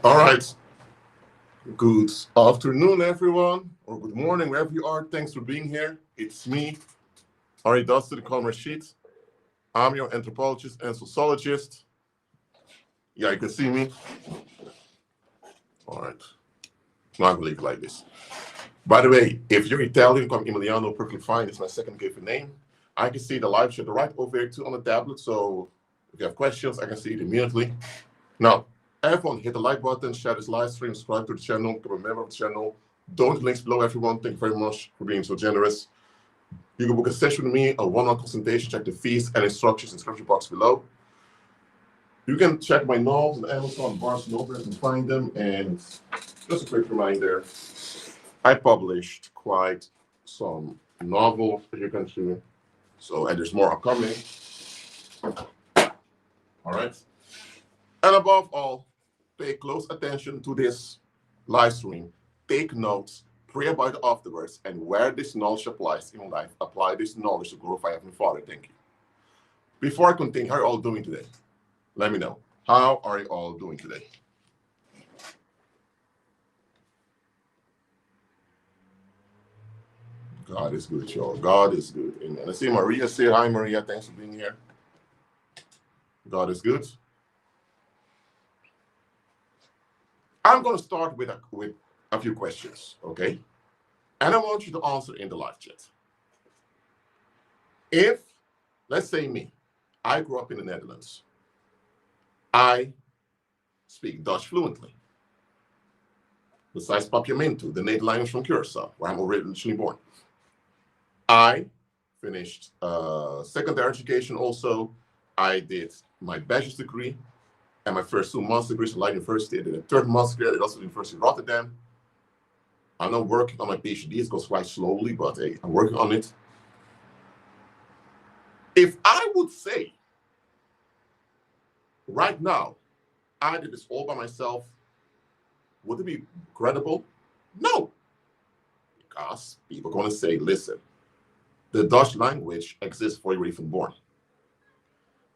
All right. Good afternoon, everyone, or good morning, wherever you are. Thanks for being here. It's me, Ari Dustin, Commerce Sheet. I'm your anthropologist and sociologist. Yeah, you can see me. All right. Not gonna leave it like this. By the way, if you're Italian, come Emiliano, perfectly fine. It's my second given name. I can see the live chat right over here too on the tablet. So if you have questions, I can see it immediately. Now, everyone, hit the like button, share this live stream, subscribe to the channel, become a member of the channel. Don't links below, everyone. Thank you very much for being so generous. You can book a session with me, a one-on consultation. Check the fees and instructions in the description box below. You can check my novels on Amazon, Barnes & Noble, and find them. And just a quick reminder, I published quite some novels, as you can see. So, and there's more upcoming. All right. And above all, pay close attention to this live stream. Take notes, pray about it afterwards, and where this knowledge applies in life, apply this knowledge to glorify Heavenly Father. Thank you. Before I continue, how are you all doing today? Let me know. How are you all doing today? God is good, y'all. God is good. Amen. I see Maria say hi, Maria. Thanks for being here. God is good. I'm going to start with a few questions, okay? And I want you to answer in the live chat. If, let's say me, I grew up in the Netherlands. I speak Dutch fluently. Besides Papiamento, the native language from Curaçao, where I'm originally born. I finished secondary education also. I did my bachelor's degree and my first 2 master's degrees at Leiden University. I did a third master's degree at also the University of Rotterdam. I'm not working on my PhD. It goes quite slowly, but hey, I'm working on it. If I would say right now, I did this all by myself, would it be credible? No. Because people are going to say, listen, the Dutch language exists before you were even born.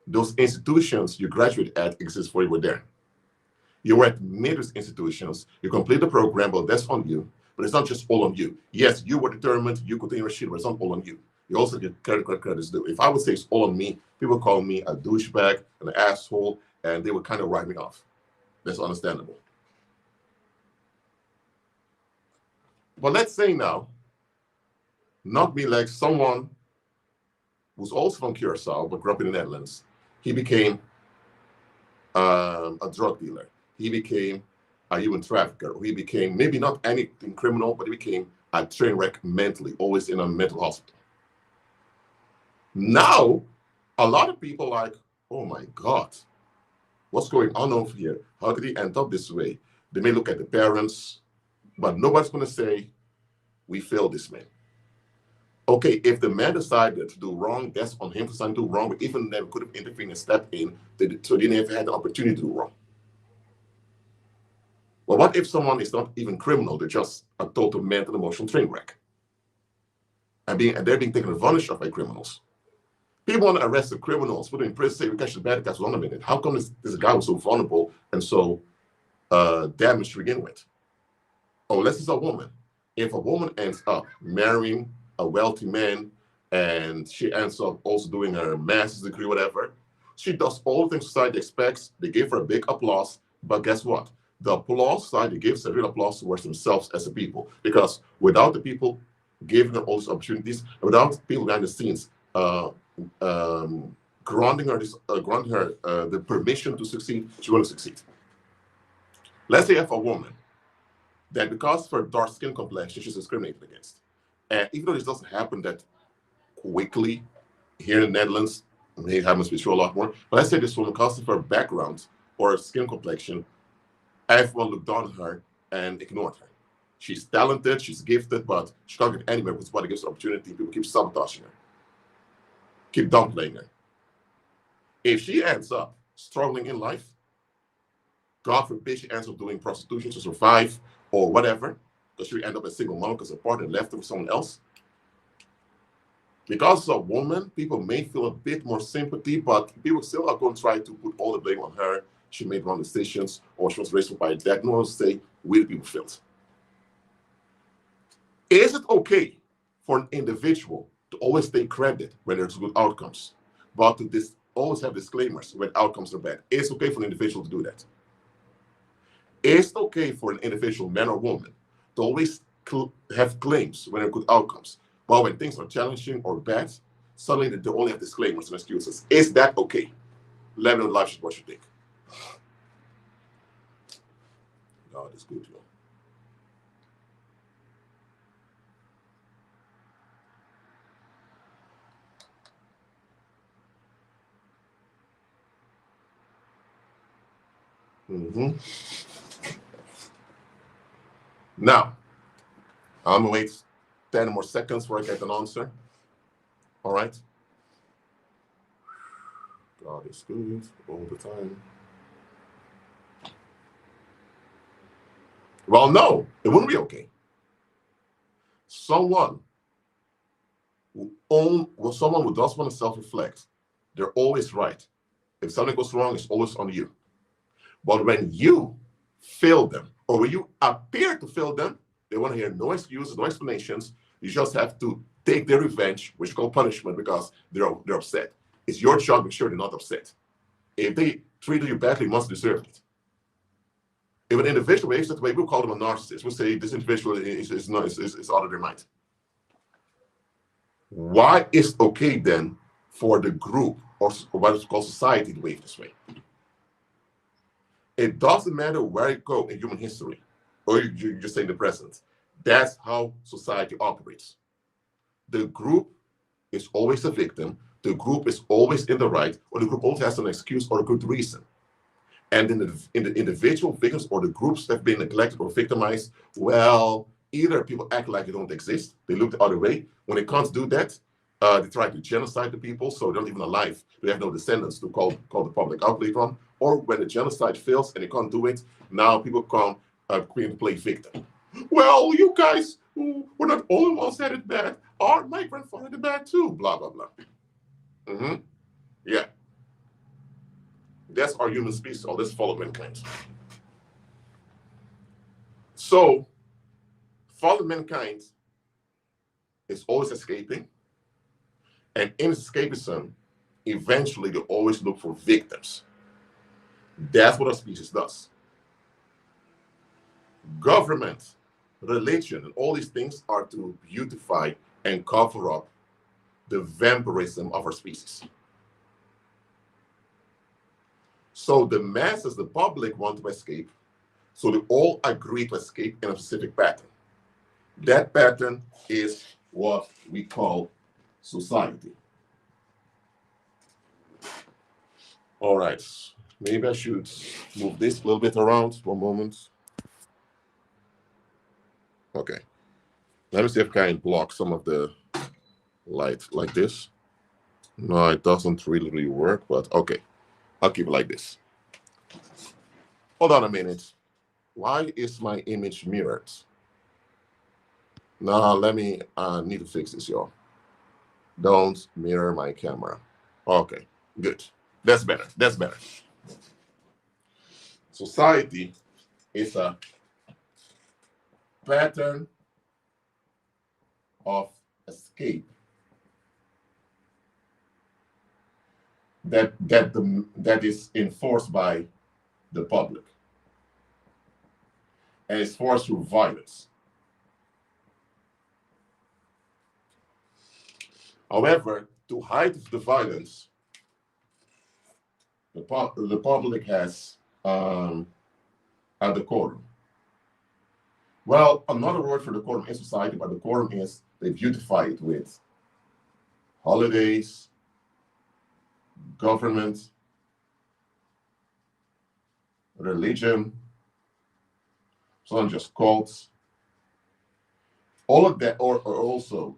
Those institutions you graduate at exist before you were there. You were at mid institutions, you complete the program, but that's on you. But it's not just all on you. Yes, you were determined, you continue your shit, but it's not all on you. You also get credits due. If I would say it's all on me, people call me a douchebag, an asshole, and they would kind of write me off. That's understandable. But let's say now, not me like someone who's also from Curaçao, but grew up in the Netherlands. He became a drug dealer. He became a human trafficker. Or he became maybe not anything criminal, but he became a train wreck mentally, always in a mental hospital. Now, a lot of people are like, oh my God, what's going on over here? How did he end up this way? They may look at the parents, but nobody's going to say, we failed this man. Okay, if the man decided to do wrong, that's on him for something to do wrong, but even then could have intervened and stepped in, so they never had the opportunity to do wrong. Well, what if someone is not even criminal, they're just a total mental emotional train wreck? And they're being taken advantage of by criminals. People want to arrest the criminals, put them in prison, say we catch the bad guys. Hold on a minute. How come this guy was so vulnerable and so damaged to begin with? Oh, let's say a woman. If a woman ends up marrying a wealthy man and she ends up also doing her master's degree, whatever, she does all the things society expects. They give her a big applause, but guess what? The applause society gives a real applause towards themselves as a people, because without the people giving her all these opportunities, without people behind the scenes granting her the permission to succeed, she won't succeed. Let's say you have a woman that because of her dark skin complexion, she's discriminated against. And even though this doesn't happen that quickly here in the Netherlands, it happens to be sure a lot more, but let's say this woman, because of her background or her skin complexion, everyone looked down on her and ignored her. She's talented, she's gifted, but she can't get anywhere because somebody gives her opportunity. People keep sabotaging her, keep downplaying her. If she ends up struggling in life, God forbid she ends up doing prostitution to survive or whatever, because she end up a single mom because her partner left her with someone else. Because it's a woman, people may feel a bit more sympathy, but people still are going to try to put all the blame on her she made wrong decisions, or she was raised by that. No one will say, we the people failed. Is it okay for an individual to always take credit when there's good outcomes, but to always have disclaimers when outcomes are bad? It's okay for an individual to do that. It's okay for an individual, man or woman, to always have claims when there are good outcomes, but when things are challenging or bad, suddenly they only have disclaimers and excuses. Is that okay? Let me know in live what you think. God is good, yo. Now, I'm gonna wait 10 more seconds before I get an answer. All right. God is good all the time. Well, no, it wouldn't be okay. Someone who does want to self-reflect, they're always right. If something goes wrong, it's always on you. But when you fail them, or when you appear to fail them, they want to hear no excuses, no explanations. You just have to take their revenge, which is called punishment, because they're upset. It's your job to make sure they're not upset. If they treated you badly, you must deserve it. If an individual behaves that way, we'll call them a narcissist. We'll say this individual is out of their mind. Why is it okay then for the group, or what is called society, to behave this way? It doesn't matter where you go in human history, or you just say in the present. That's how society operates. The group is always the victim. The group is always in the right, or the group always has an excuse or a good reason. And in the individual victims or the groups that have been neglected or victimized, well, either people act like they don't exist, they look the other way. When they can't do that, they try to genocide the people, so they're not even alive. They have no descendants to call the public out later on. Or when the genocide fails and they can't do it, now people come to play victim. Well, you guys were not only ones that did it bad. My grandfather did it bad too. Blah blah blah. Yeah. That's our human species. All this fallen mankind. So, fallen mankind is always escaping, and in escapism, eventually they always look for victims. That's what our species does. Government, religion, and all these things are to beautify and cover up the vampirism of our species. So the masses, the public, want to escape. So they all agree to escape in a specific pattern. That pattern is what we call society. All right. Maybe I should move this a little bit around. 1 moment. Okay. Let me see if I can block some of the light like this. No, it doesn't really work, but okay. I'll keep it like this. Hold on a minute. Why is my image mirrored? Now, let me need to fix this, y'all. Don't mirror my camera. Okay, good. That's better. That's better. Society is a pattern of escape that is enforced by the public, and it's forced through violence. However, to hide the violence, the public has a decorum. Well, another word for decorum in society, but decorum is they beautify it with holidays, government, religion, some just cults. All of that are also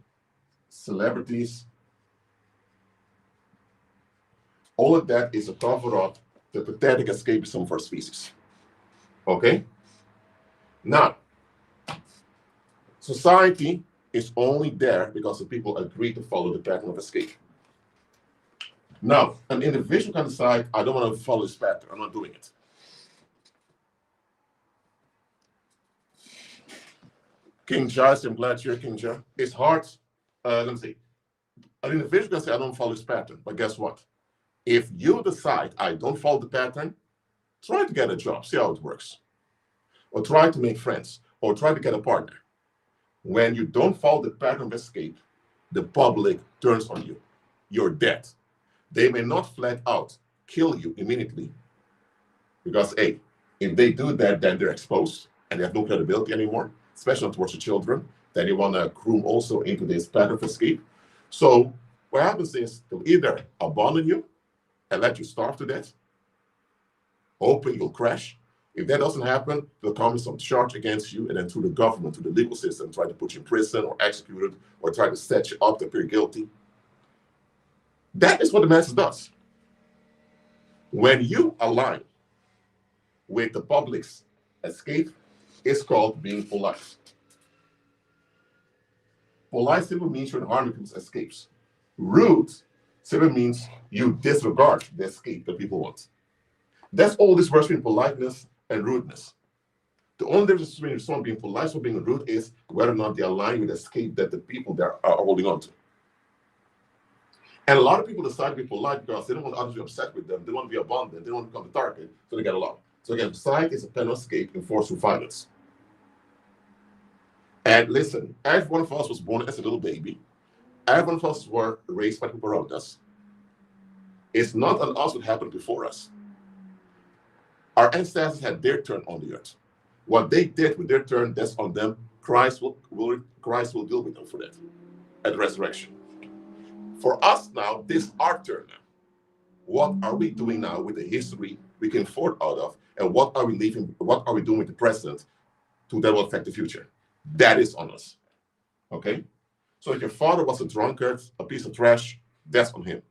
celebrities. All of that is a cover up the pathetic escapism of our species. Okay? Now, society is only there because the people agree to follow the pattern of escape. Now, an individual can decide, I don't want to follow this pattern, I'm not doing it. King Josh, I'm glad you're King Josh. It's hard. Let me see. An individual can say, I don't follow this pattern. But guess what? If you decide, I don't follow the pattern, try to get a job, see how it works. Or try to make friends, or try to get a partner. When you don't follow the pattern of escape, the public turns on you. You're dead. They may not flat out kill you immediately, because, hey, if they do that, then they're exposed and they have no credibility anymore, especially towards the children. Then you want to groom also into this pattern of escape. So what happens is they'll either abandon you and let you starve to death, hoping you'll crash. If that doesn't happen, they'll come with some charge against you, and then through the government, through the legal system, try to put you in prison or executed, or try to set you up to appear guilty. That is what the message does. When you align with the public's escape, it's called being polite. Polite simply means you're harming people's escapes. Rude simply means you disregard the escape that people want. That's all this works between politeness and rudeness. The only difference between someone being polite and being rude is whether or not they align with the escape that the people there are holding on to. And a lot of people decide to be polite because they don't want others to be upset with them. They want to be abundant. They don't want to become the target, so they get along. So again, society is a pen of escape enforced through violence. And listen, every one of us was born as a little baby. Every one of us were raised by people around us. It's not on us what happened before us. Our ancestors had their turn on the earth. What they did with their turn, that's on them. Christ will deal with them for that at the resurrection. For us now, this is our turn now. What are we doing now with the history we can afford out of, and what are we leaving? What are we doing with the present that will affect the future? That is on us. Okay? So if your father was a drunkard, a piece of trash, that's on him.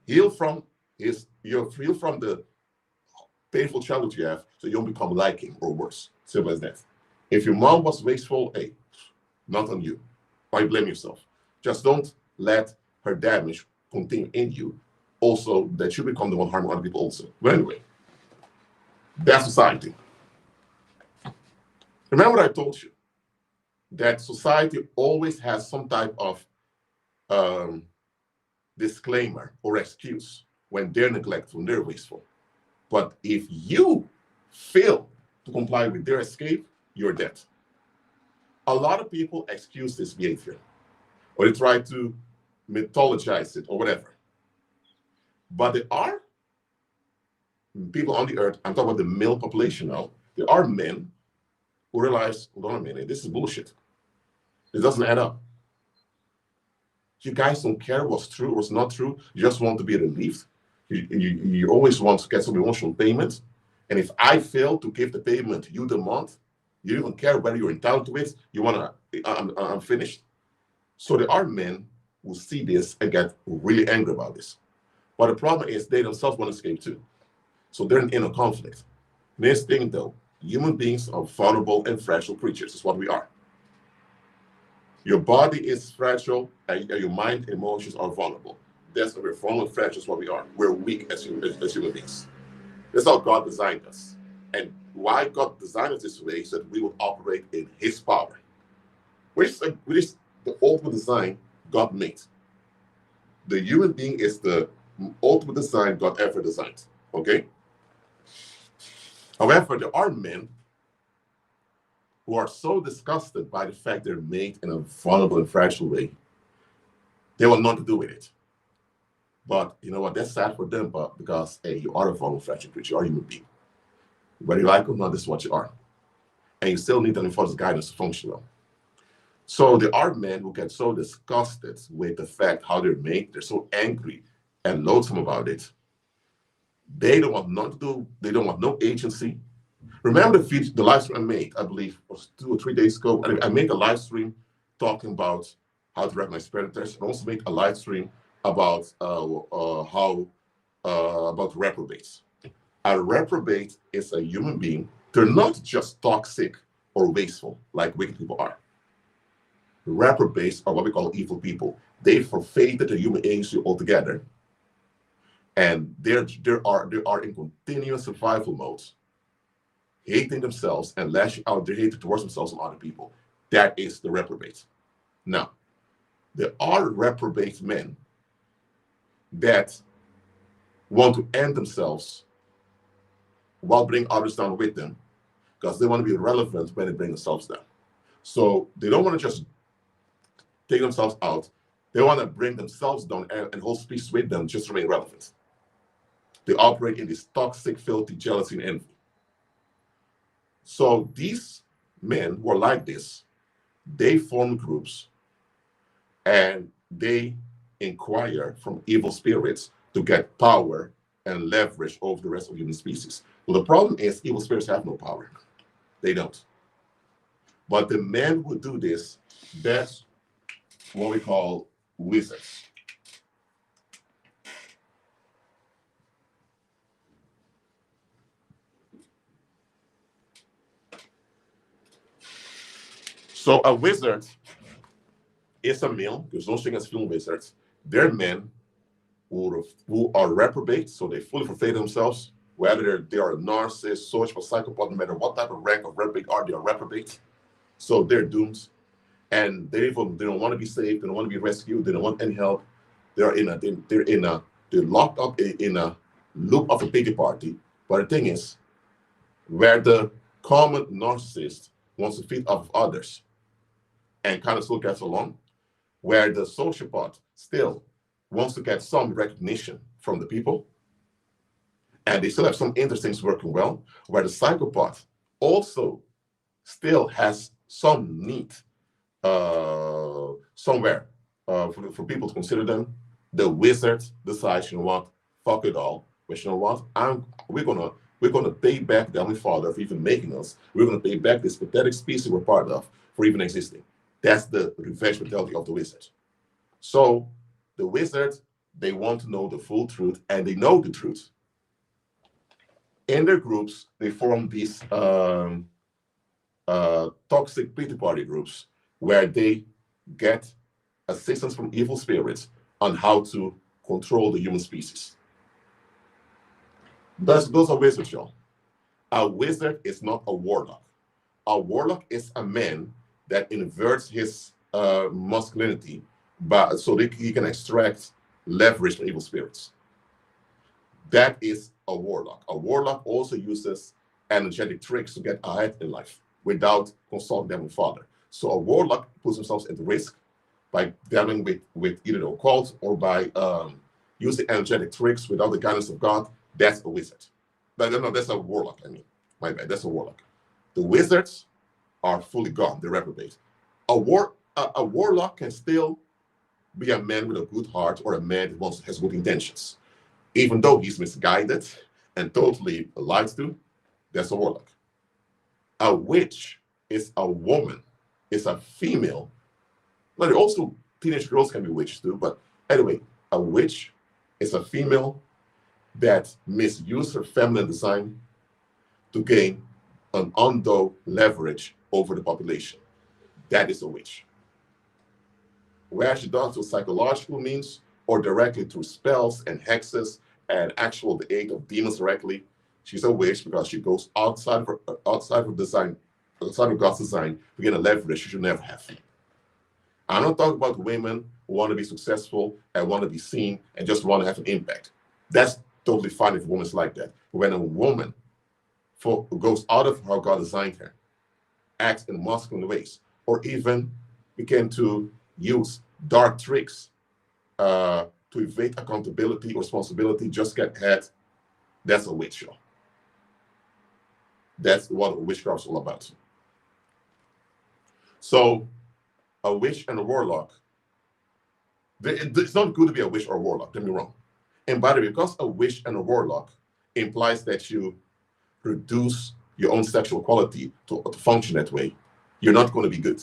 Heal from the painful childhood you have, so you don't become like him or worse. Simple as that. If your mom was wasteful, hey, not on you. Why blame yourself? Just don't let her damage continue in you. Also, that you become the one harming other people also. But anyway, that's society. Remember what I told you, that society always has some type of disclaimer or excuse when they're neglectful, when they're wasteful. But if you fail to comply with their escape, you're dead. A lot of people excuse this behavior, or they try to mythologize it or whatever. But there are people on the earth, I'm talking about the male population now, there are men who realize, hold on a minute, this is bullshit. This doesn't add up. You guys don't care what's true or what's not true. You just want to be relieved. You always want to get some emotional payment. And if I fail to give the payment you demand, you don't care whether you're entitled to it. You want to, I'm finished. So there are men who see this and get really angry about this. But the problem is they themselves want to escape too. So they're in inner conflict. Next thing though, human beings are vulnerable and fragile creatures. That's what we are. Your body is fragile, and your mind and emotions are vulnerable. That's what we're vulnerable and fragile is what we are. We're weak as human beings. That's how God designed us. And why God designed us this way is that we will operate in His power, which is the ultimate design God made. The human being is the ultimate design God ever designed. Okay? However, there are men who are so disgusted by the fact they're made in a vulnerable and fragile way, they want nothing to do with it. But you know what? That's sad for them, but because, hey, you are a vulnerable, fragile creature, you are a human being. Whether you like it or not, this is what you are. And you still need an enforced guidance to function well. So there are men who get so disgusted with the fact how they're made, they're so angry and loathsome about it. They don't want nothing to do, they don't want no agency. Remember the live stream I made, I believe, was 2 or 3 days ago. I made a live stream talking about how to recognize predators, and also made a live stream about about reprobates. A reprobate is a human being. They're not just toxic or wasteful like wicked people are. Reprobates are what we call evil people. They forfeited the human agency altogether, and they are in continuous survival mode. hating themselves and lashing out their hatred towards themselves and other people. That is the reprobate. Now, there are reprobate men that want to end themselves while bringing others down with them, because they want to be relevant when they bring themselves down. So they don't want to just take themselves out. They want to bring themselves down and hold speech with them just to remain relevant. They operate in this toxic, filthy jealousy and envy. So these men who are like this, they form groups and they inquire from evil spirits to get power and leverage over the rest of human species. Well, the problem is evil spirits have no power. They don't. But the men who do this, that's what we call wizards. So a wizard is a male. There's no such thing as female wizards. They're men who are reprobate, so they fully forfeit themselves, whether they are a narcissist, social, psychopath, no matter what type of rank of reprobate are, they are reprobate. So they're doomed. And they don't want to be saved, they don't want to be rescued, they don't want any help. They're locked up in a loop of a pity party. But the thing is, where the common narcissist wants to feed off of others and kind of still gets along, where the sociopath still wants to get some recognition from the people, and they still have some interesting working well, where the psychopath also still has some need somewhere for people to consider them. The wizard decides, you know what, fuck it all. But you know what, we're gonna pay back the Heavenly Father for even making us. We're gonna pay back this pathetic species we're part of for even existing. That's the revenge mentality of the wizard. So the wizard, they want to know the full truth, and they know the truth. In their groups, they form these toxic pity party groups where they get assistance from evil spirits on how to control the human species. Those are wizards, y'all. A wizard is not a warlock. A warlock is a man that inverts his masculinity, so that he can extract leverage from evil spirits. That is a warlock. A warlock also uses energetic tricks to get ahead in life without consulting them with Father. So a warlock puts himself at risk by dealing with either the occult or by using energetic tricks without the guidance of God. That's a wizard. No, that's a warlock. I mean, my bad. That's a warlock. The wizards are fully gone. They're reprobate. A warlock can still be a man with a good heart or a man who has good intentions. Even though he's misguided and totally lied to, that's a warlock. A witch is a woman, is a female. But also teenage girls can be witches too. But anyway, a witch is a female that misused her feminine design to gain an undue leverage over the population. That is a witch. Where she does through psychological means or directly through spells and hexes and the aid of demons directly, she's a witch because she goes outside of design, outside of God's design to get a leverage she should never have. I'm not talking about women who want to be successful and want to be seen and just want to have an impact. That's totally fine if a woman's like that. But when a woman goes out of how God designed her, acts in masculine ways, or even begin to use dark tricks to evade accountability or responsibility, just get ahead, that's a witch show. That's what witchcraft is all about. So a witch and a warlock, it's not good to be a witch or a warlock, don't get me wrong. And by the way, because a witch and a warlock implies that you reduce your own sexual quality to function that way, you're not going to be good.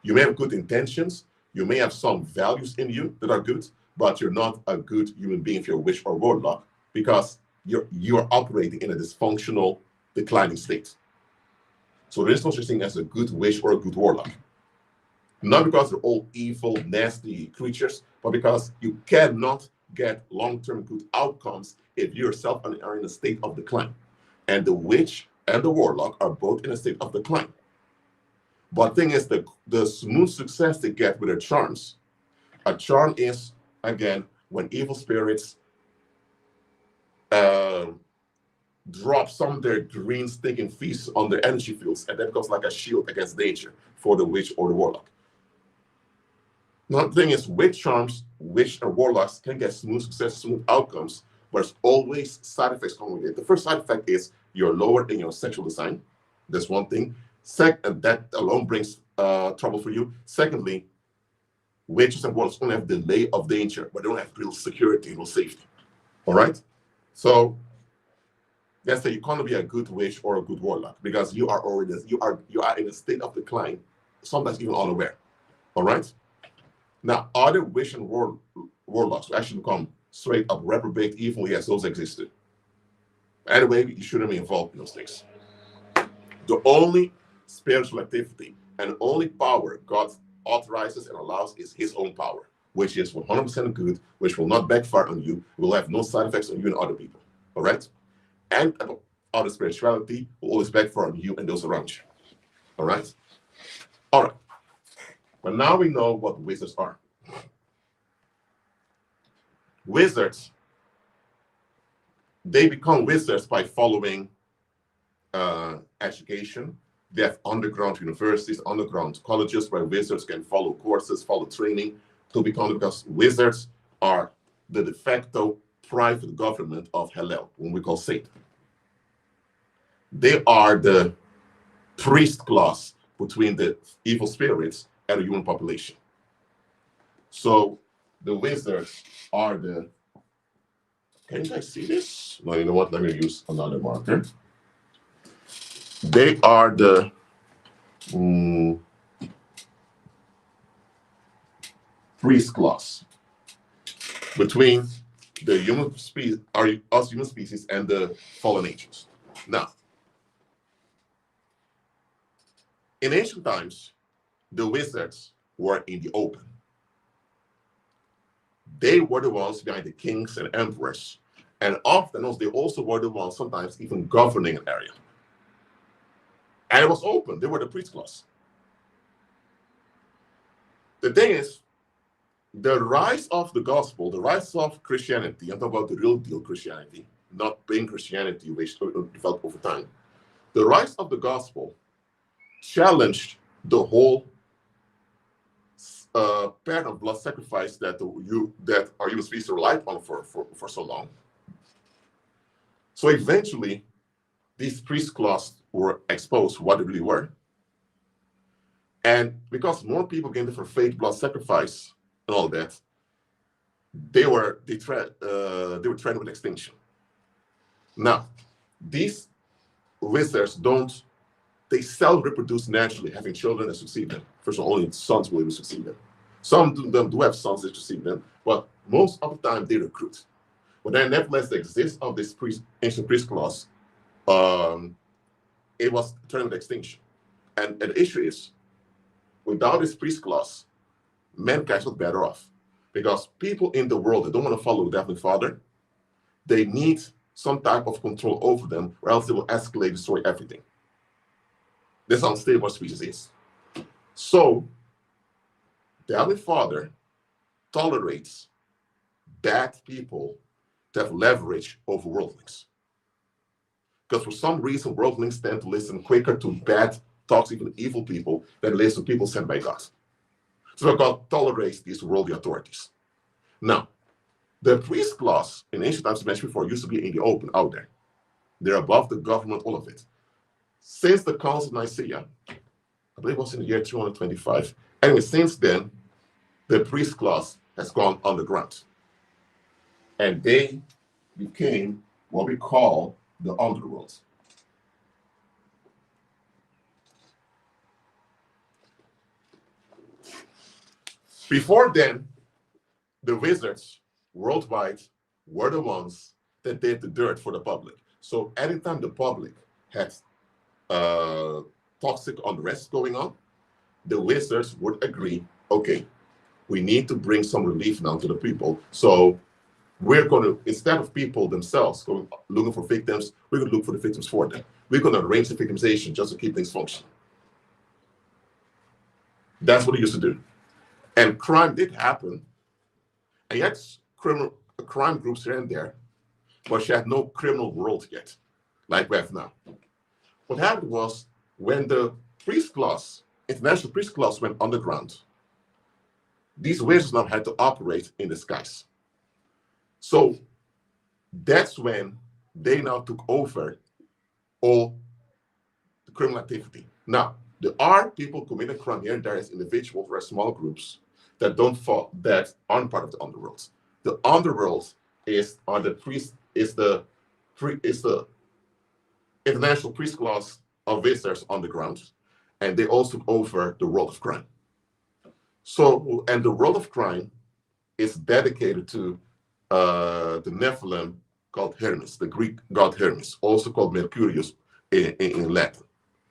You may have good intentions, you may have some values in you that are good, but you're not a good human being if you're a witch or a warlock, because you're operating in a dysfunctional, declining state. So there is no such thing as a good witch or a good warlock. Not because they're all evil, nasty creatures, but because you cannot get long-term good outcomes if you yourself are in a state of decline. And the witch and the warlock are both in a state of decline. But the thing is, the smooth success they get with their charms. A charm is, again, when evil spirits drop some of their green stinking feasts on their energy fields, and that becomes like a shield against danger for the witch or the warlock. Now, the thing is, with charms, witch and warlocks can get smooth success, smooth outcomes, but there's always side effects coming with it. The first side effect is you're lower in your sexual design. That's one thing. That alone brings trouble for you. Secondly, witches and warlocks only have delay of danger, but they don't have real security, real safety. All right? So let's say you can't be a good witch or a good warlock because you are already you are in a state of decline, sometimes even unaware. All right? Now, other witch and warlocks will actually become straight up reprobate evil. Yes, those existed. Anyway, you shouldn't be involved in those things. The only spiritual activity and only power God authorizes and allows is his own power, which is 100% good, which will not backfire on you, will have no side effects on you and other people. All right? And other spirituality will always backfire on you and those around you. All right? All right. But now we know what wizards are. Wizards, they become wizards by following education. They have underground universities, underground colleges where wizards can follow courses, follow training to become, because wizards are the de facto private government of Hellel, when we call Satan. They are the priest class between the evil spirits and the human population. So the wizards are the, can you guys see this? No, you know what? Let me use another marker. They are the priest class between the human species, us human species, and the fallen angels. Now, in ancient times, the wizards were in the open. They were the ones behind the kings and emperors. And often they also were the ones sometimes even governing an area. And it was open. They were the priest class. The thing is, the rise of the gospel, the rise of Christianity, I'm talking about the real deal Christianity, not plain Christianity which developed over time. The rise of the gospel challenged the whole pattern of blood sacrifice that our human species relied on for so long. So eventually, these priest classes were exposed to what they really were. And because more people came to for faith, blood sacrifice, and all that, they were threatened with extinction. Now, these wizards they self-reproduce naturally, having children that succeed them. First of all, only sons will even succeed them. Some of them do have sons that succeed them, but most of the time they recruit. But then, nevertheless, the existence of this ancient priest class, it was threatened with extinction. And the issue is, without this priest class, mankind was better off. Because people in the world that don't want to follow the Heavenly Father, they need some type of control over them, or else they will escalate, destroy everything. That's how unstable our species is. So, the Heavenly Father tolerates bad people to have leverage over worldlings. Because for some reason, worldlings tend to listen quicker to bad, toxic, and evil people than listen to people sent by God. So God tolerates these worldly authorities. Now, the priest class in ancient times, mentioned before, used to be in the open, out there. They're above the government, all of it. Since the Council of Nicaea, I believe it was in the year 225. Anyway, since then, the priest class has gone underground. And they became what we call the underworld. Before then, the wizards worldwide were the ones that did the dirt for the public. So anytime the public had toxic unrest going on, the wizards would agree, okay, we need to bring some relief now to the people. So We're going to, instead of people themselves going looking for victims, we're going to look for the victims for them. We're going to arrange the victimization just to keep things functioning. That's what it used to do. And crime did happen. And yet, crime groups here and there, but she had no criminal world yet, like we have now. What happened was when the priest class, international priest class, went underground, these wizards now had to operate in the skies. So that's when they now took over all the criminal activity. Now, there are people committing crime here and there as individuals or as small groups that aren't part of the underworld. The underworld is the international priest class of visitors on the ground, and they also took over the world of crime. So, and the world of crime is dedicated to the Nephilim called Hermes, the Greek god Hermes, also called Mercurius in Latin,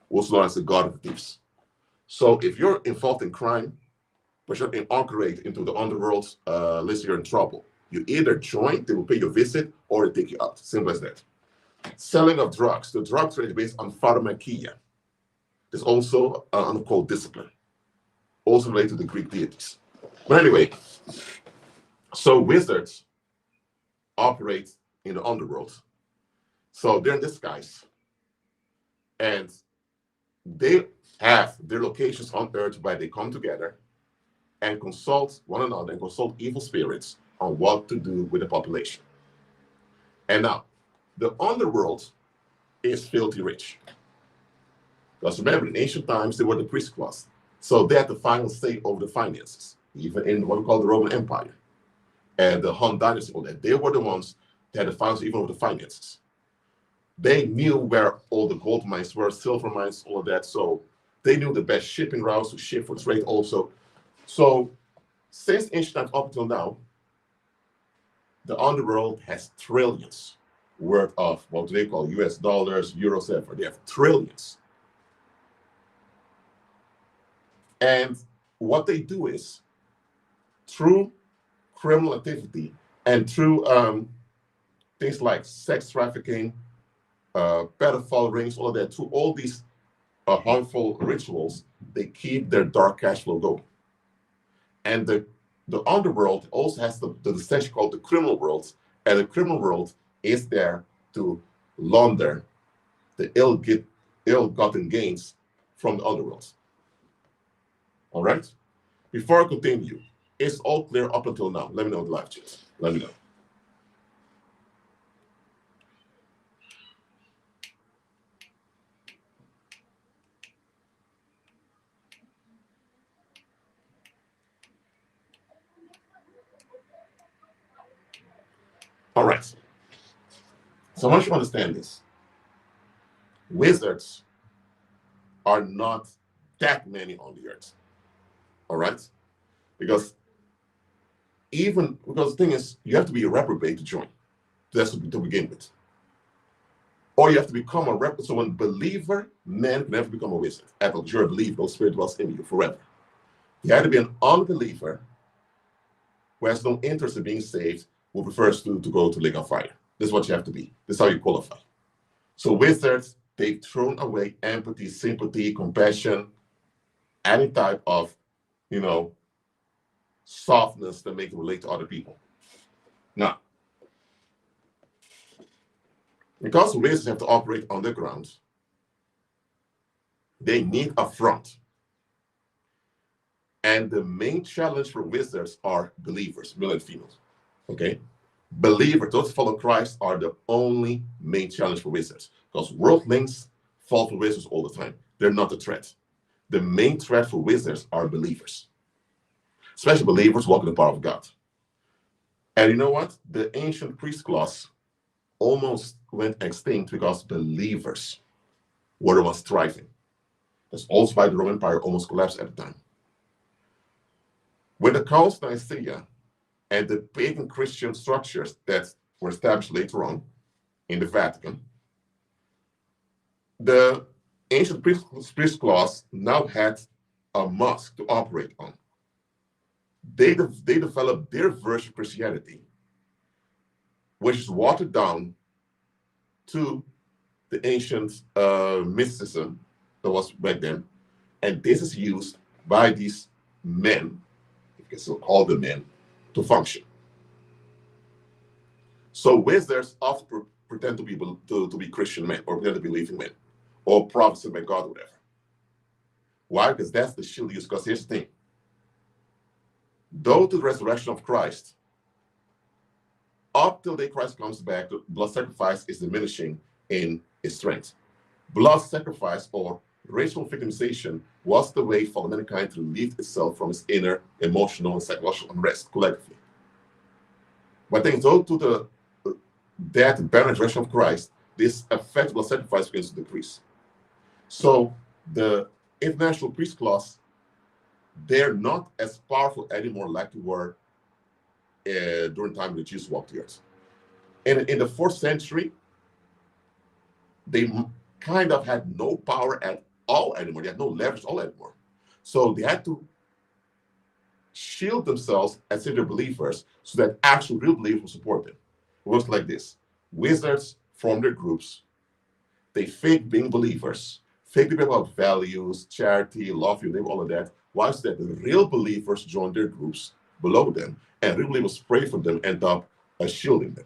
also known as the god of thieves. So if you're involved in crime, but you're inaugurated into the underworld, listen, you're in trouble. You either join, they will pay your visit, or they take you out. Simple as that. Selling of drugs. The drug trade is based on pharmakia. There's also an occult discipline, also related to the Greek deities. But anyway, so wizards operate in the underworld. So they're in disguise. And they have their locations on Earth where they come together and consult one another and consult evil spirits on what to do with the population. And now, the underworld is filthy rich. Because remember, in ancient times, they were the priest class. So they had the final say over the finances, even in what we call the Roman Empire. And the Han dynasty, all that. They were the ones that had the final say even over the finances. They knew where all the gold mines were, silver mines, all of that. So they knew the best shipping routes to ship for trade also. So since ancient times up until now, the underworld has trillions worth of what they call US dollars, euros, whatever. They have trillions. And what they do is, through criminal activity and through things like sex trafficking, pedophile rings, all of that, through all these harmful rituals, they keep their dark cash flow going. And the underworld also has the section called the criminal world, and the criminal world is there to launder the ill-gotten gains from the underworld. All right? Before I continue, it's all clear up until now. Let me know in the live chat. Let me know. All right. So I want you to understand this. Wizards are not that many on the earth. All right? Because the thing is, you have to be a reprobate to join. That's to begin with. Or you have to become a reprobate. So when believer, man can never become a wizard. After you're a believer, those spirit dwells in you forever. You have to be an unbeliever who has no interest in being saved, who prefers to go to lake of fire. This is what you have to be. This is how you qualify. So wizards, they've thrown away empathy, sympathy, compassion, any type of, softness that make them relate to other people. Now, because wizards have to operate underground, they need a front. And the main challenge for wizards are believers, male and female. Okay? Believers, those who follow Christ, are the only main challenge for wizards. Because worldlings fall for wizards all the time. They're not a threat. The main threat for wizards are believers. Especially believers walking in the power of God. And you know what? The ancient priest class almost went extinct because believers were the ones thriving. That's also why the Roman Empire almost collapsed at the time. With the Council of Nicaea and the pagan Christian structures that were established later on in the Vatican, the ancient priest class now had a mosque to operate on. They developed their version of Christianity, which is watered down to the ancient mysticism that was back then. And this is used by these men, if you can still call them men, to function. So wizards often pretend to be Christian men, or pretend to be believing men, or prophets of God, or whatever. Why? Because that's the shield used. Because here's the thing. Though to the resurrection of Christ, up till the day Christ comes back, the blood sacrifice is diminishing in its strength. Blood sacrifice, or ritual victimization, was the way for mankind to relieve itself from its inner emotional and psychological unrest collectively. But then, though to the death and burial and resurrection of Christ, this effective blood sacrifice begins to decrease. So the international priest class, they're not as powerful anymore like they were during the time the Jews walked the earth. In the 4th century, they kind of had no power at all anymore. They had no leverage at all anymore. So they had to shield themselves as if they're believers so that actual real believers will support them. It works like this. Wizards form their groups. They fake being believers, fake about values, charity, love, you name all of that. Why is that? The real believers join their groups below them, and real believers pray for them, end up shielding them.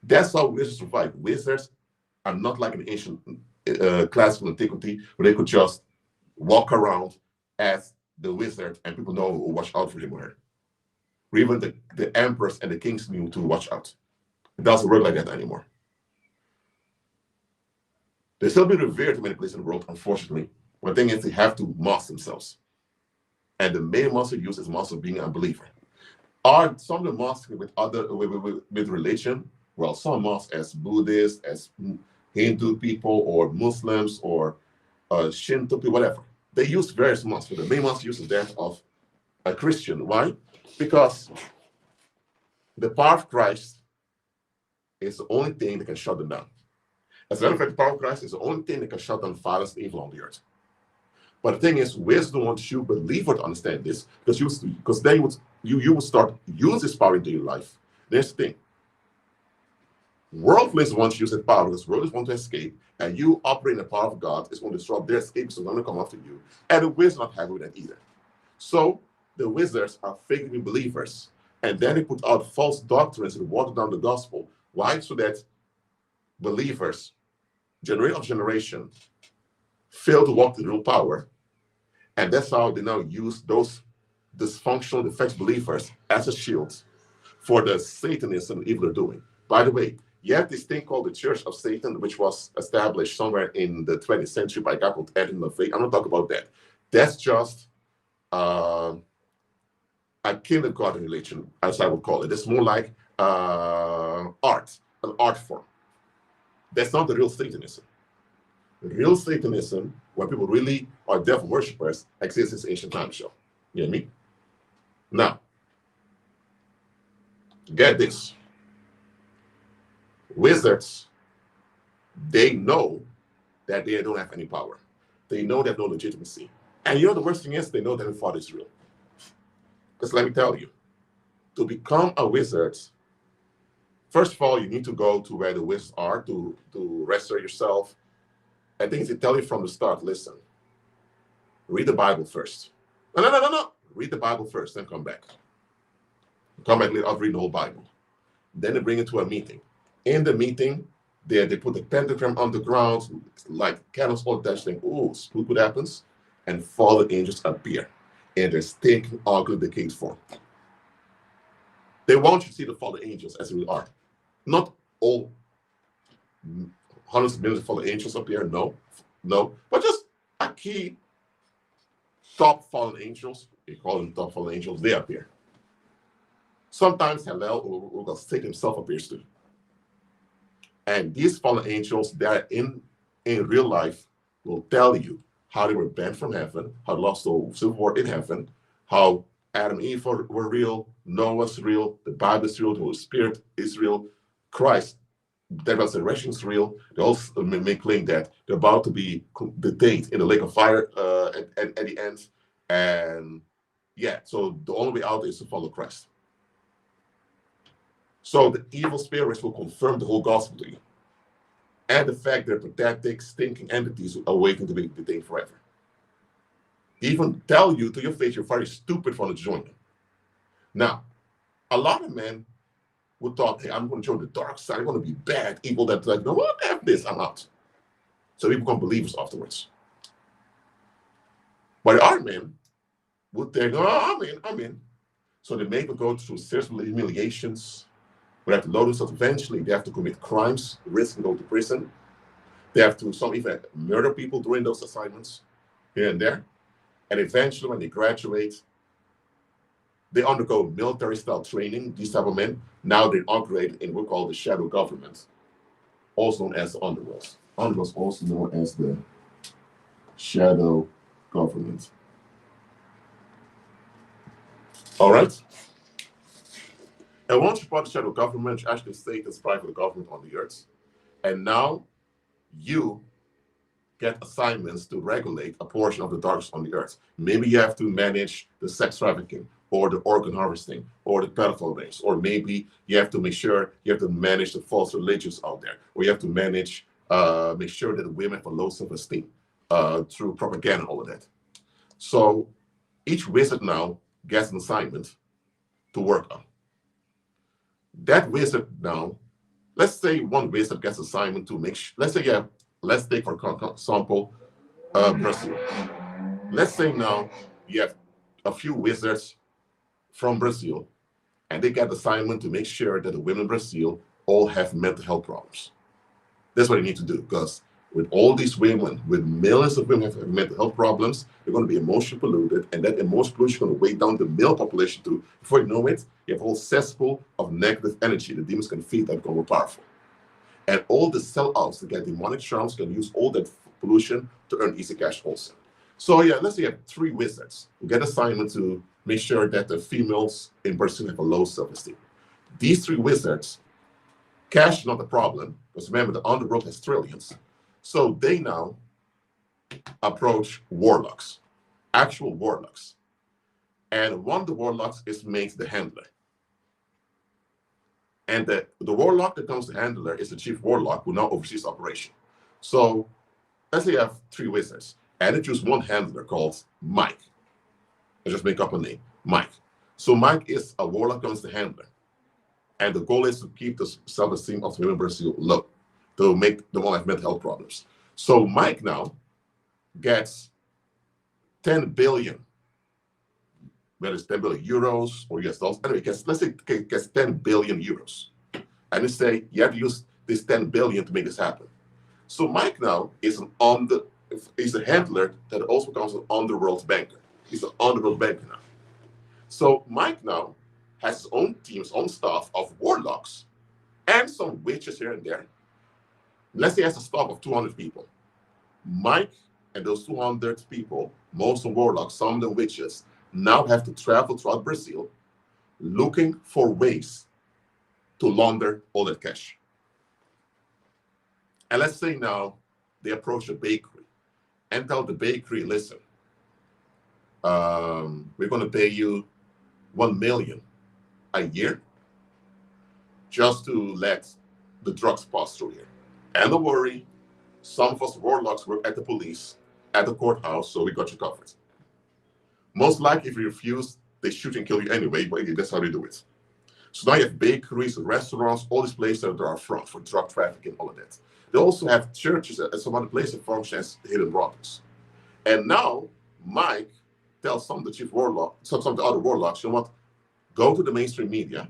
That's how wizards survive. Wizards are not like an ancient classical antiquity where they could just walk around as the wizard and people know who watch out for him or her. Or even the emperors and the kings knew to watch out. It doesn't work like that anymore. They still be revered in many places in the world, unfortunately. But the thing is, they have to mask themselves. And the main mask they use is mask of being a believer. Are some of the masks with religion? Well, some masks as Buddhists, as Hindu people, or Muslims, or Shinto people, whatever. They use various masks, but the main mask uses that of a Christian. Why? Because the power of Christ is the only thing that can shut them down. As a matter of fact, the power of Christ is the only thing that can shut down violence and evil on the earth. But the thing is, wisdom wants you believer to understand this, because then you would start use this power into your life. There's the thing. Worldlings want to use that power because worldlings want to escape, and you operate in the power of God. It's going to disrupt their escape, so they're going to come after you. And the wizards are not happy with that either. So the wizards are faking believers, and then they put out false doctrines and water down the gospel. Why? So that believers, generation of generation, fail to walk in real power. And that's how they now use those dysfunctional, defective believers as a shield for the Satanism and evil they're doing. By the way, you have this thing called the Church of Satan, which was established somewhere in the 20th century by a guy called Edwin LaVey. I'm not talking about that. That's just a kindergarten religion, as I would call it. It's more like art, an art form. That's not the real Satanism. The real Satanism, where people really are devil worshippers, exists since ancient times. Show. You know what I mean? Now, get this. Wizards, they know that they don't have any power. They know they have no legitimacy. And you know the worst thing is, they know that their father is real. Because let me tell you, to become a wizard, first of all, you need to go to where the wizards are to register yourself. I think they tell you from the start, listen, read the Bible first. No. Read the Bible first, then come back. Come back later, I'll read the whole Bible. Then they bring it to a meeting. In the meeting, they put the pentagram on the ground, like candles all that thing. Oh, look what happens. And fallen angels appear in their stinking, ugly, decayed form. They want you to see the fallen angels as we are. Not all hundreds of millions of fallen angels appear, no. But just a key top fallen angels, we call them top fallen angels, they appear. Sometimes Hallel or Satan himself appears too. And these fallen angels, they are in real life, will tell you how they were banned from heaven, how they lost the civil war in heaven, how Adam and Eve were real, Noah's real, the Bible is real, the Holy Spirit is real, Christ, that resurrection is real. They also make claim that they're about to be detained in the lake of fire at the end. And yeah, so the only way out is to follow Christ. So the evil spirits will confirm the whole gospel to you. And the fact that pathetic, stinking entities are waiting to be detained forever. Even tell you to your face you're very stupid for to join them. Now, a lot of men would thought, hey, I'm going to join the dark side. I'm going to be bad, evil. That like, no, what? F this, I'm out. So people become believers afterwards. But our men would think, oh, I'm in. So they may go through serious humiliations. We have to load themselves. Eventually, they have to commit crimes, risk and go to prison. They have to, some even murder people during those assignments, here and there. And eventually, when they graduate, they undergo military-style training, these type of men. Now they operate in what we call the shadow government, also known as the underworld. Underworld is also known as the shadow government. All right? And once you're part of the shadow government, you actually state as private government on the earth. And now you get assignments to regulate a portion of the darkness on the earth. Maybe you have to manage the sex trafficking or the organ harvesting or the pedophile rings, or maybe you have to make sure you have to manage the false religions out there, or you have to manage, make sure that the women have a low self-esteem through propaganda and all of that. So each wizard now gets an assignment to work on. That wizard now, let's say one wizard gets assignment to make sure, let's say you have, let's take for example, Brazil. Let's say now you have a few wizards from Brazil, and they get assignment to make sure that the women in Brazil all have mental health problems. That's what they need to do, because with all these women, with millions of women have mental health problems, they're going to be emotionally polluted, and that emotional pollution is going to weigh down the male population too. Before you know it, you have a whole cesspool of negative energy the demons can feed that become more powerful. And all the sellouts that get demonic charms can use all that pollution to earn easy cash also. So yeah, let's say you have 3 wizards who get assignment to make sure that the females in Brazil have a low self-esteem. These 3 wizards, cash is not the problem, because remember, the underworld has trillions. So they now approach warlocks, actual warlocks. And one of the warlocks is made the handler. And the warlock that becomes the handler is the chief warlock who now oversees operation. So let's say you have 3 wizards, and they choose one handler called Mike. I just make up a name, Mike. So Mike is a warlock becomes the handler. And the goal is to keep the self-esteem of the women in Brazil low, to make them all have mental health problems. So Mike now gets 10 billion, whether it's 10 billion euros or US dollars. Anyway, let's say it gets 10 billion euros. And they say, you have to use this 10 billion to make this happen. So Mike now is he's a handler that also becomes an underworld banker. He's an underworld banker now. So Mike now has his own team, his own staff of warlocks and some witches here and there. Let's say he has a staff of 200 people. Mike and those 200 people, most of them warlocks, some of them witches, now have to travel throughout Brazil looking for ways to launder all that cash. And let's say now they approach a bakery and tell the bakery, listen, we're going to pay you 1 million a year just to let the drugs pass through here. And don't worry, some of us warlocks work at the police, at the courthouse, so we got you covered. Most likely, if you refuse, they shoot and kill you anyway, but that's how they do it. So now you have bakeries, restaurants, all these places that are front for drug trafficking, all of that. They also have churches and some other places that function as hidden brothels. And now Mike tells some of the chief warlock, some of the other warlocks, you know what? Go to the mainstream media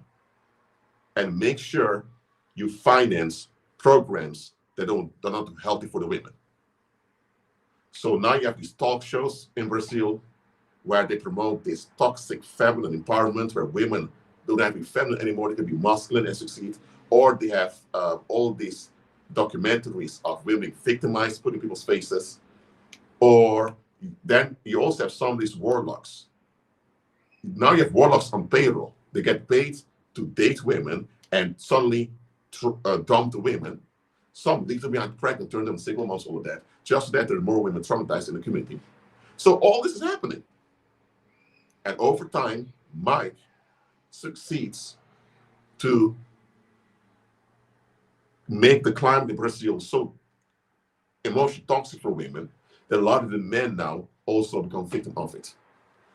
and make sure you finance programs that are not healthy for the women. So now you have these talk shows in Brazil where they promote this toxic feminine empowerment, where women don't have to be feminine anymore, they can be masculine and succeed. Or they have all these documentaries of women victimized, put in people's faces. Or then you also have some of these warlocks. Now you have warlocks on payroll. They get paid to date women and suddenly dump the women. Some leave them behind pregnant, turn them single moms, all of that, just so that there are more women traumatized in the community. So all this is happening. And over time, Mike succeeds to make the climate in Brazil so emotionally toxic for women that a lot of the men now also become victim of it.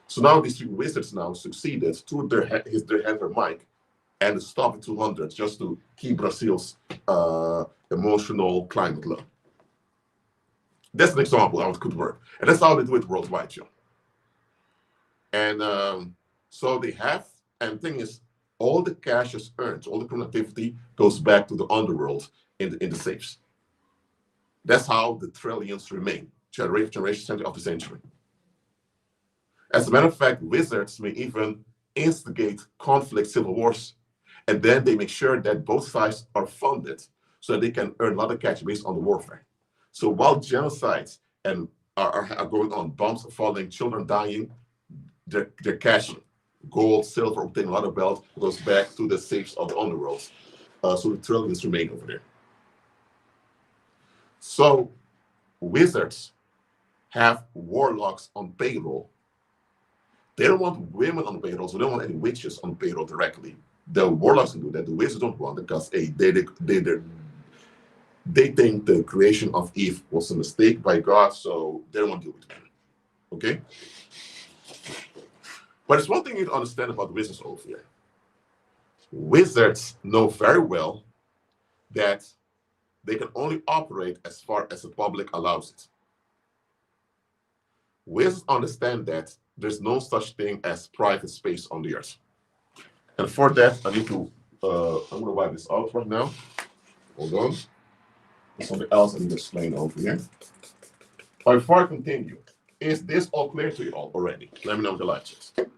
So now these three wizards now succeeded to their hand their mic and stop at 200 just to keep Brazil's emotional climate low. That's an example of how it could work. And that's how they do it worldwide, John. And so they have, and the thing is, all the cash is earned, all the productivity goes back to the underworld in the safes. That's how the trillions remain, generation century of the century. As a matter of fact, wizards may even instigate conflict, civil wars, and then they make sure that both sides are funded so that they can earn a lot of cash based on the warfare. So while genocides and are going on, bombs are falling, children dying, they're cashing. Gold, silver, obtaining a lot of wealth goes back to the safes of the underworld. So the trillions remain over there. So wizards have warlocks on payroll. They don't want women on payroll, so they don't want any witches on payroll directly. The warlocks can do that. The wizards don't want it because they think the creation of Eve was a mistake by God, so they don't want to do it. Okay? But it's one thing you need to understand about wizards over here. Wizards know very well that they can only operate as far as the public allows it. Wizards understand that there's no such thing as private space on the earth. And for that, I need to, I'm going to wipe this out right now. Hold on. There's something else I need to explain over here. But before I continue, is this all clear to you all already? Let me know in the live chat.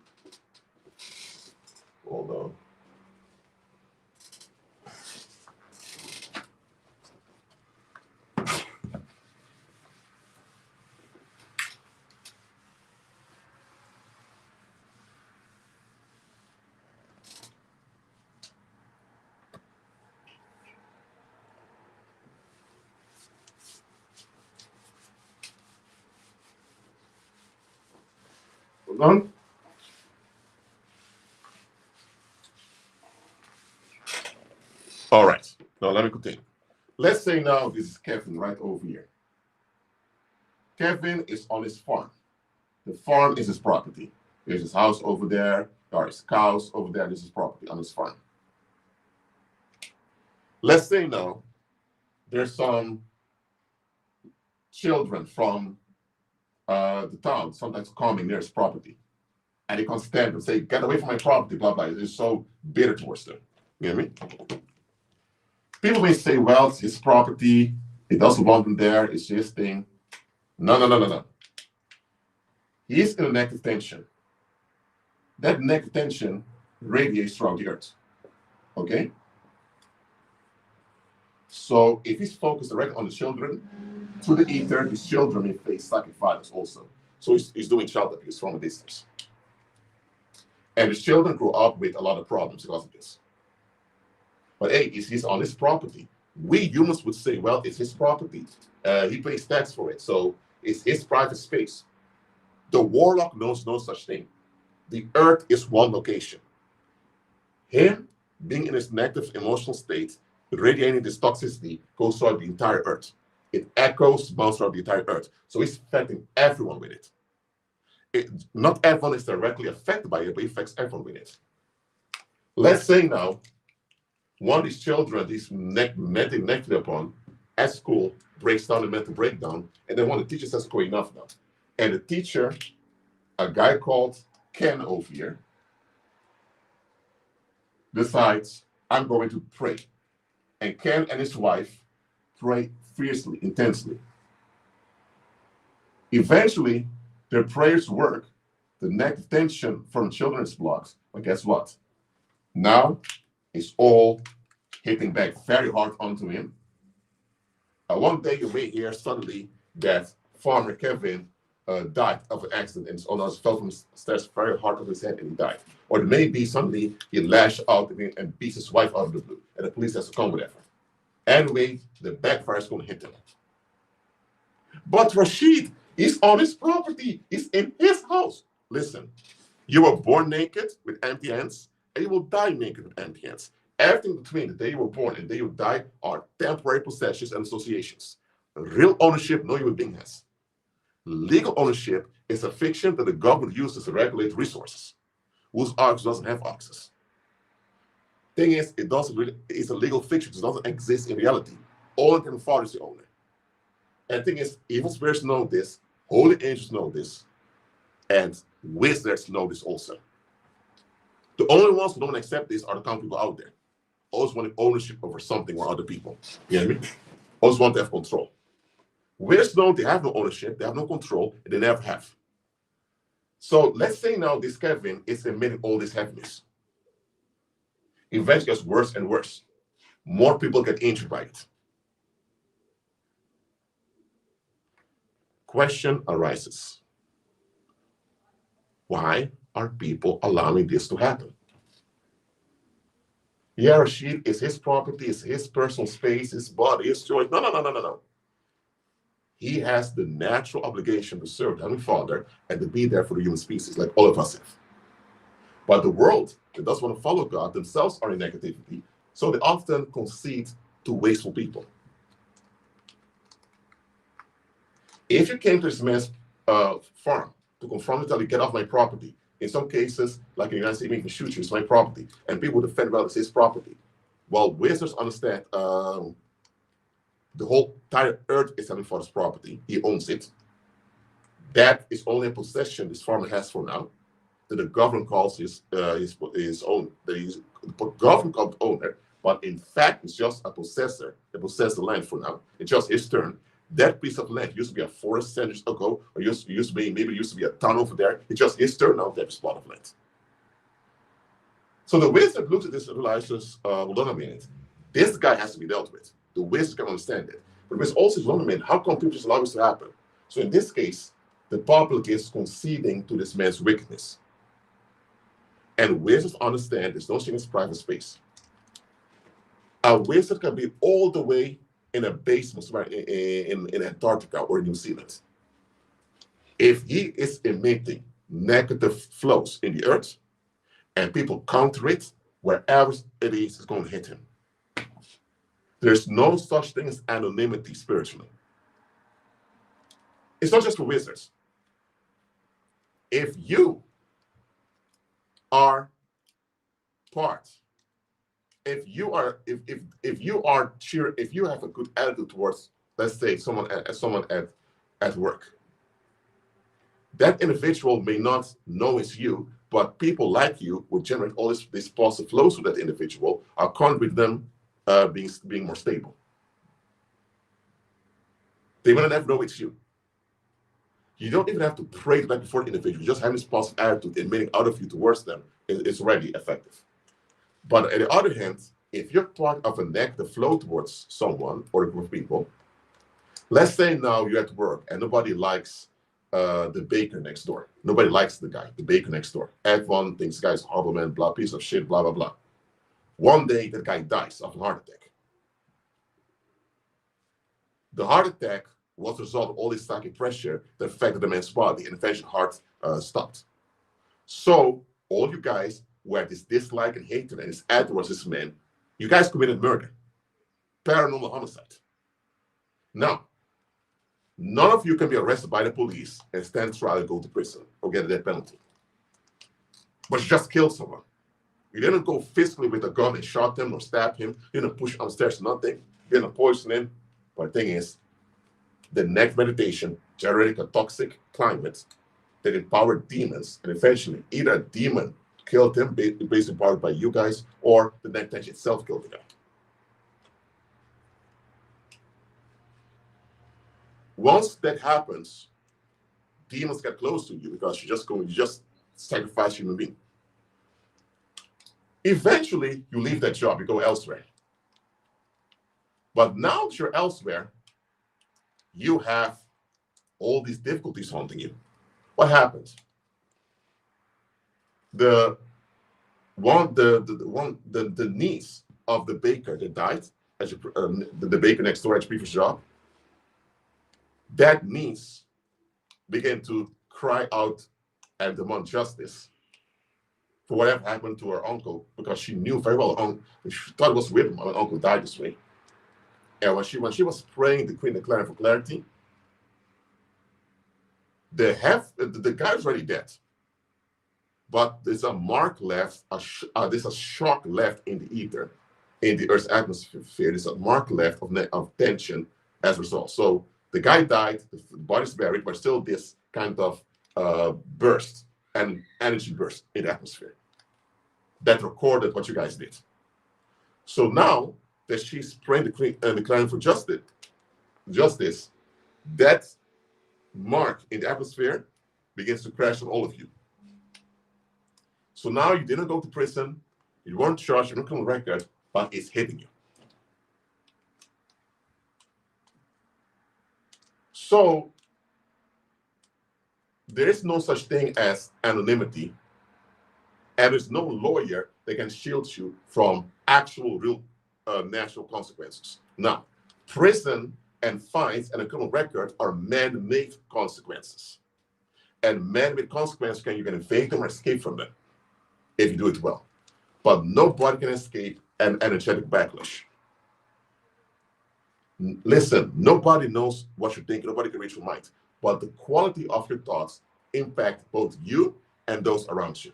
Hold on. Hold on. All right. Now let me continue. Let's say now this is Kevin right over here. Kevin is on his farm. The farm is his property. There's his house over there. There are his cows over there. This is property on his farm. Let's say now there's some children from the town, sometimes coming near his property. And he can stand and say, get away from my property, blah, blah. It's so bitter towards them. You know what I mean? People may say, well, it's his property. He doesn't want them there. It's his thing. No. He's in a negative tension. That negative tension radiates throughout the earth. Okay? So if he's focused directly on the children, through the ether, his children may face psychic violence also. So he's doing child abuse from a distance. And his children grow up with a lot of problems because of this. But hey, he's on his property. We humans would say, well, it's his property. He pays tax for it. So it's his private space. The warlock knows no such thing. The earth is one location. Him being in his negative emotional state, radiating this toxicity goes throughout the entire earth. It echoes, bounces throughout the entire earth. So he's affecting everyone with it. Not everyone is directly affected by it, but it affects everyone with it. Let's say now, one of these children, these mentally negative upon, at school, breaks down a mental breakdown, and then one of the teachers says, okay, enough now. And the teacher, a guy called Ken over here, decides, I'm going to pray. And Ken and his wife pray fiercely, intensely. Eventually, their prayers work. The negative tension from children is blocked. But guess what? Now, it's all hitting back very hard onto him. One day you may hear suddenly that farmer Kevin died of an accident and his owners fell from the stairs very hard on his head and he died. Or it may be suddenly he lashed out and beats his wife out of the blue and the police has to come with effort. Anyway, the backfire is going to hit him. But Rashid is on his property. He's in his house. Listen, you were born naked with empty hands and you will die naked with empty hands. Everything between the day you were born and the day you die are temporary possessions and associations. Real ownership, no human being has. Legal ownership is a fiction that the government uses to regulate resources, whose ox doesn't have oxes. Thing is, it's a legal fiction. It doesn't exist in reality. Only the Father is the owner. And the thing is, evil spirits know this, holy angels know this, and wizards know this also. The only ones who don't accept this are the common people out there. Always want ownership over something or other people. You know what I mean? Always want to have control. Wizards know they have no ownership, they have no control, and they never have. So let's say now this Kevin is emitting all this heaviness. Eventually gets worse and worse. More people get injured by it. Question arises. Why are people allowing this to happen? Yeah, Rashid, is his property, is his personal space, his body, his choice. No. He has the natural obligation to serve the Heavenly Father and to be there for the human species, like all of us have. But the world that doesn't want to follow God themselves are in negativity, so they often concede to wasteful people. If you came to this man's farm to confront him and tell you, get off my property, in some cases, like in the United States, he can shoot you, it's my property, and people defend well, it's his property. Well, wizards understand the whole entire earth is Heavenly Father's property. He owns it. That is only a possession this farmer has for now, that the government calls his own. The government called owner, but in fact, it's just a possessor that possesses the land for now. It's just his turn. That piece of land used to be a forest centuries ago, or used to be a town over there. It's just his turn now to have a spot of land. So the wizard looks at this and realizes, hold on a minute, this guy has to be dealt with. The wizard can understand it. But it's also, hold on a minute, how come people just allow this to happen? So in this case, the public is conceding to this man's wickedness. And wizards understand there's no such thing as private space. A wizard can be all the way in a basement in Antarctica or New Zealand. If he is emitting negative flows in the earth and people counter it, wherever it is, it's going to hit him. There's no such thing as anonymity spiritually. It's not just for wizards. If you are part, if you have a good attitude towards, let's say, someone at work, that individual may not know it's you, but people like you would generate all these positive flows with that individual, are with them being more stable. They will never know it's you. You don't even have to pray back before the individual. Just having this positive attitude emitting out of you towards them is already effective. But on the other hand, if you're part of a negative flow towards someone or a group of people, let's say now you're at work and nobody likes the baker next door. Nobody likes the baker next door. Everyone thinks the guy's a horrible man, blah, piece of shit, blah, blah, blah. One day, that guy dies of a heart attack. The heart attack was the result of all this psychic pressure that affected the man's body, and eventually heart stopped. So all you guys who had this dislike and hatred and this anger towards this man, you guys committed murder, paranormal homicide. Now, none of you can be arrested by the police and stand trial and go to prison or get a death penalty. But you just killed someone. You didn't go physically with a gun and shot him or stab him. You didn't push him upstairs, nothing. You didn't poison him. But the thing is, the next meditation generated a toxic climate that empowered demons, and eventually either a demon killed him, based empowered by you guys, or the next meditation itself killed the guy. Once that happens, demons get close to you because you just sacrifice a human being. Eventually, you leave that job, you go elsewhere. But now that you're elsewhere, you have all these difficulties haunting you. What happens? The niece of the baker that died, the baker next door at your previous job, that niece began to cry out and demand justice for whatever happened to her uncle, because she knew very well she thought it was weird when her uncle died this way. And when she was praying, declaring for clarity, the guy's already dead. But there's a mark left, there's a shock left in the ether, in the Earth's atmosphere. There's a mark left of tension as a result. So the guy died, the body's buried, but still this kind of burst, and energy burst in the atmosphere that recorded what you guys did. So now that she's praying declaring for justice, that mark in the atmosphere begins to crash on all of you. So now you didn't go to prison, you weren't charged, you don't come on record, but it's hitting you. So there is no such thing as anonymity, and there's no lawyer that can shield you from actual, real, natural consequences. Now, prison and fines and a criminal record are man-made consequences. And man-made consequences, you can evade them or escape from them if you do it well. But nobody can escape an energetic backlash. Listen, nobody knows what you're thinking, nobody can read your mind. But the quality of your thoughts impact both you and those around you.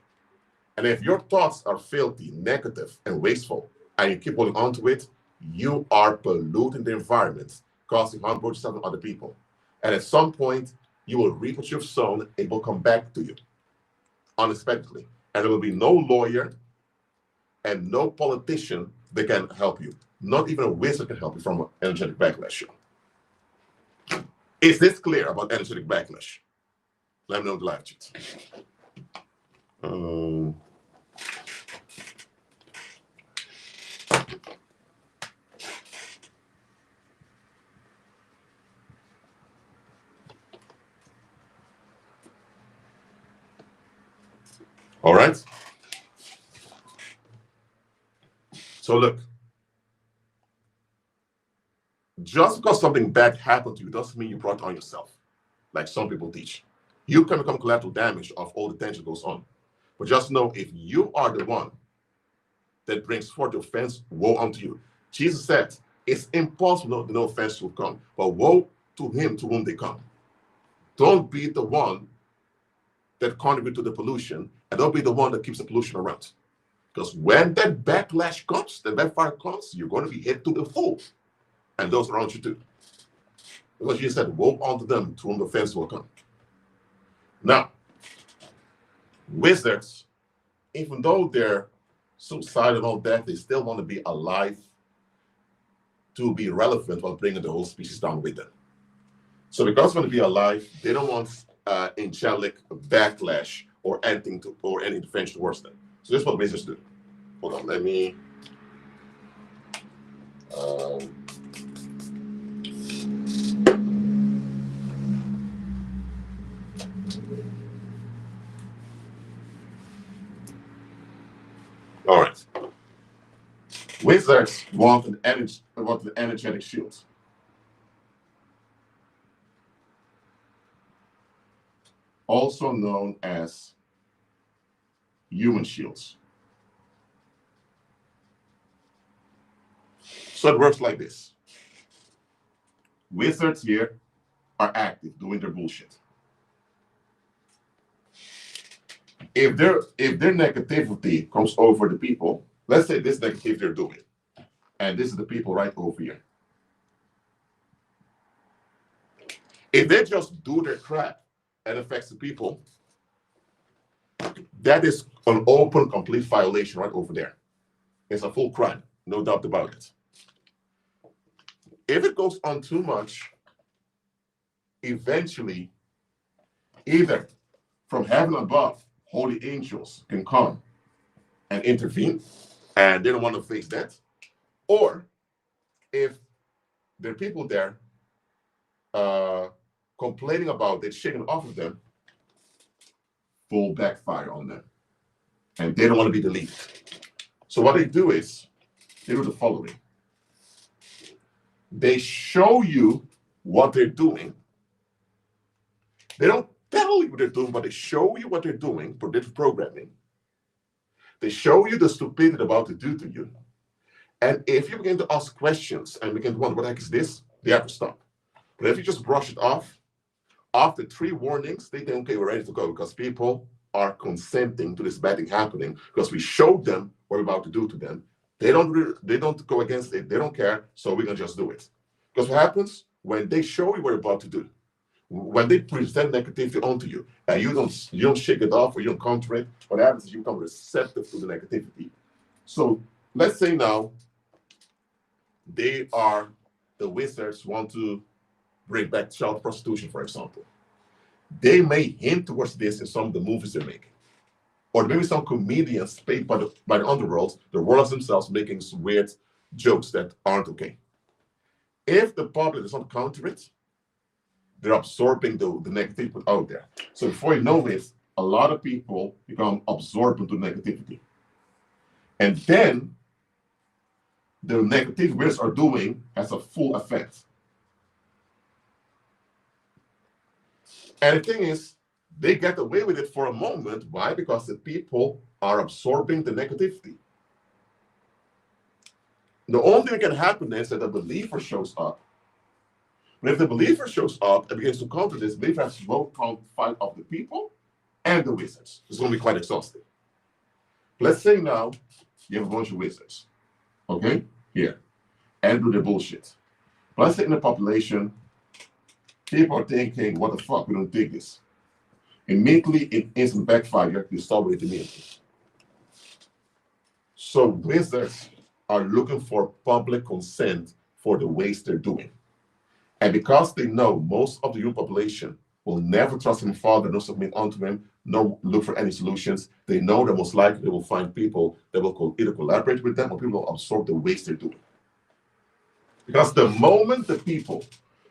And if your thoughts are filthy, negative, and wasteful, and you keep holding on to it, you are polluting the environment, causing harm both yourself and other people. And at some point, you will reap what you've sown, it will come back to you unexpectedly. And there will be no lawyer and no politician that can help you. Not even a wizard can help you from an energetic backlash. Is this clear about energetic backlash? Let me know in the live chat. All right. So look, just because something bad happened to you doesn't mean you brought it on yourself, like some people teach. You can become collateral damage of all the tension goes on. But just know, if you are the one that brings forth the offense, woe unto you. Jesus said, it's impossible that no offense will come, but woe to him to whom they come. Don't be the one that contributes to the pollution, and don't be the one that keeps the pollution around. Because when that backlash comes, the backfire comes, you're going to be hit to the full. And those around you too. Because Jesus said, woe unto them to whom the offense will come. Now, wizards, even though they're suicidal and all that, they still want to be alive to be relevant while bringing the whole species down with them. So because they want to be alive, they don't want angelic backlash or anything or any intervention towards them. So this is what wizards do. Hold on, let me. All right. Wizards want an energetic shield. Also known as human shields. So it works like this. Wizards here are active, doing their bullshit. If their negativity comes over the people, let's say this negativity they're doing, and this is the people right over here. If they just do their crap and affects the people, that is an open, complete violation right over there. It's a full crime, no doubt about it. If it goes on too much, eventually, either from heaven above, holy angels can come and intervene, and they don't want to face that. Or if there are people there complaining about it, shaking off of them, full backfire on them. And they don't want to be deleted. So what they do is, they do the following. They show you what they're doing. They don't tell you what they're doing, but they show you what they're doing, predictive programming. They show you the stupidity they're about to do to you. And if you begin to ask questions and begin to wonder, what the heck is this? They have to stop. But if you just brush it off, after 3 warnings, they think, okay, we're ready to go, because people are consenting to this bad thing happening because we showed them what we're about to do to them. They don't go against it. They don't care. So we're going to just do it. Because what happens when they show you what you're about to do, when they present negativity onto you, and you don't shake it off or you don't counter it, what happens is you become receptive to the negativity. So let's say now the wizards want to bring back child prostitution, for example. They may hint towards this in some of the movies they're making. Or maybe some comedians paid by the underworld, the worlds themselves, making some weird jokes that aren't okay. If the public does not counter it, they're absorbing the negativity out there. So before you know it, a lot of people become absorbed into negativity. And then the negative words are doing has a full effect. And the thing is, they get away with it for a moment. Why? Because the people are absorbing the negativity. The only thing that can happen is that the believer shows up. But if the believer shows up and begins to counter this, the believer has to both fight off the people and the wizards. It's going to be quite exhausting. Let's say now you have a bunch of wizards, okay, here, and do the bullshit. But let's say in the population, people are thinking, what the fuck, we don't dig this. Immediately, it instant backfire, you stop it immediately. So wizards are looking for public consent for the ways they're doing. And because they know most of the human population will never trust him Father, nor submit unto him, nor look for any solutions, they know that most likely they will find people that will either collaborate with them or people will absorb the ways they're doing. Because the moment the people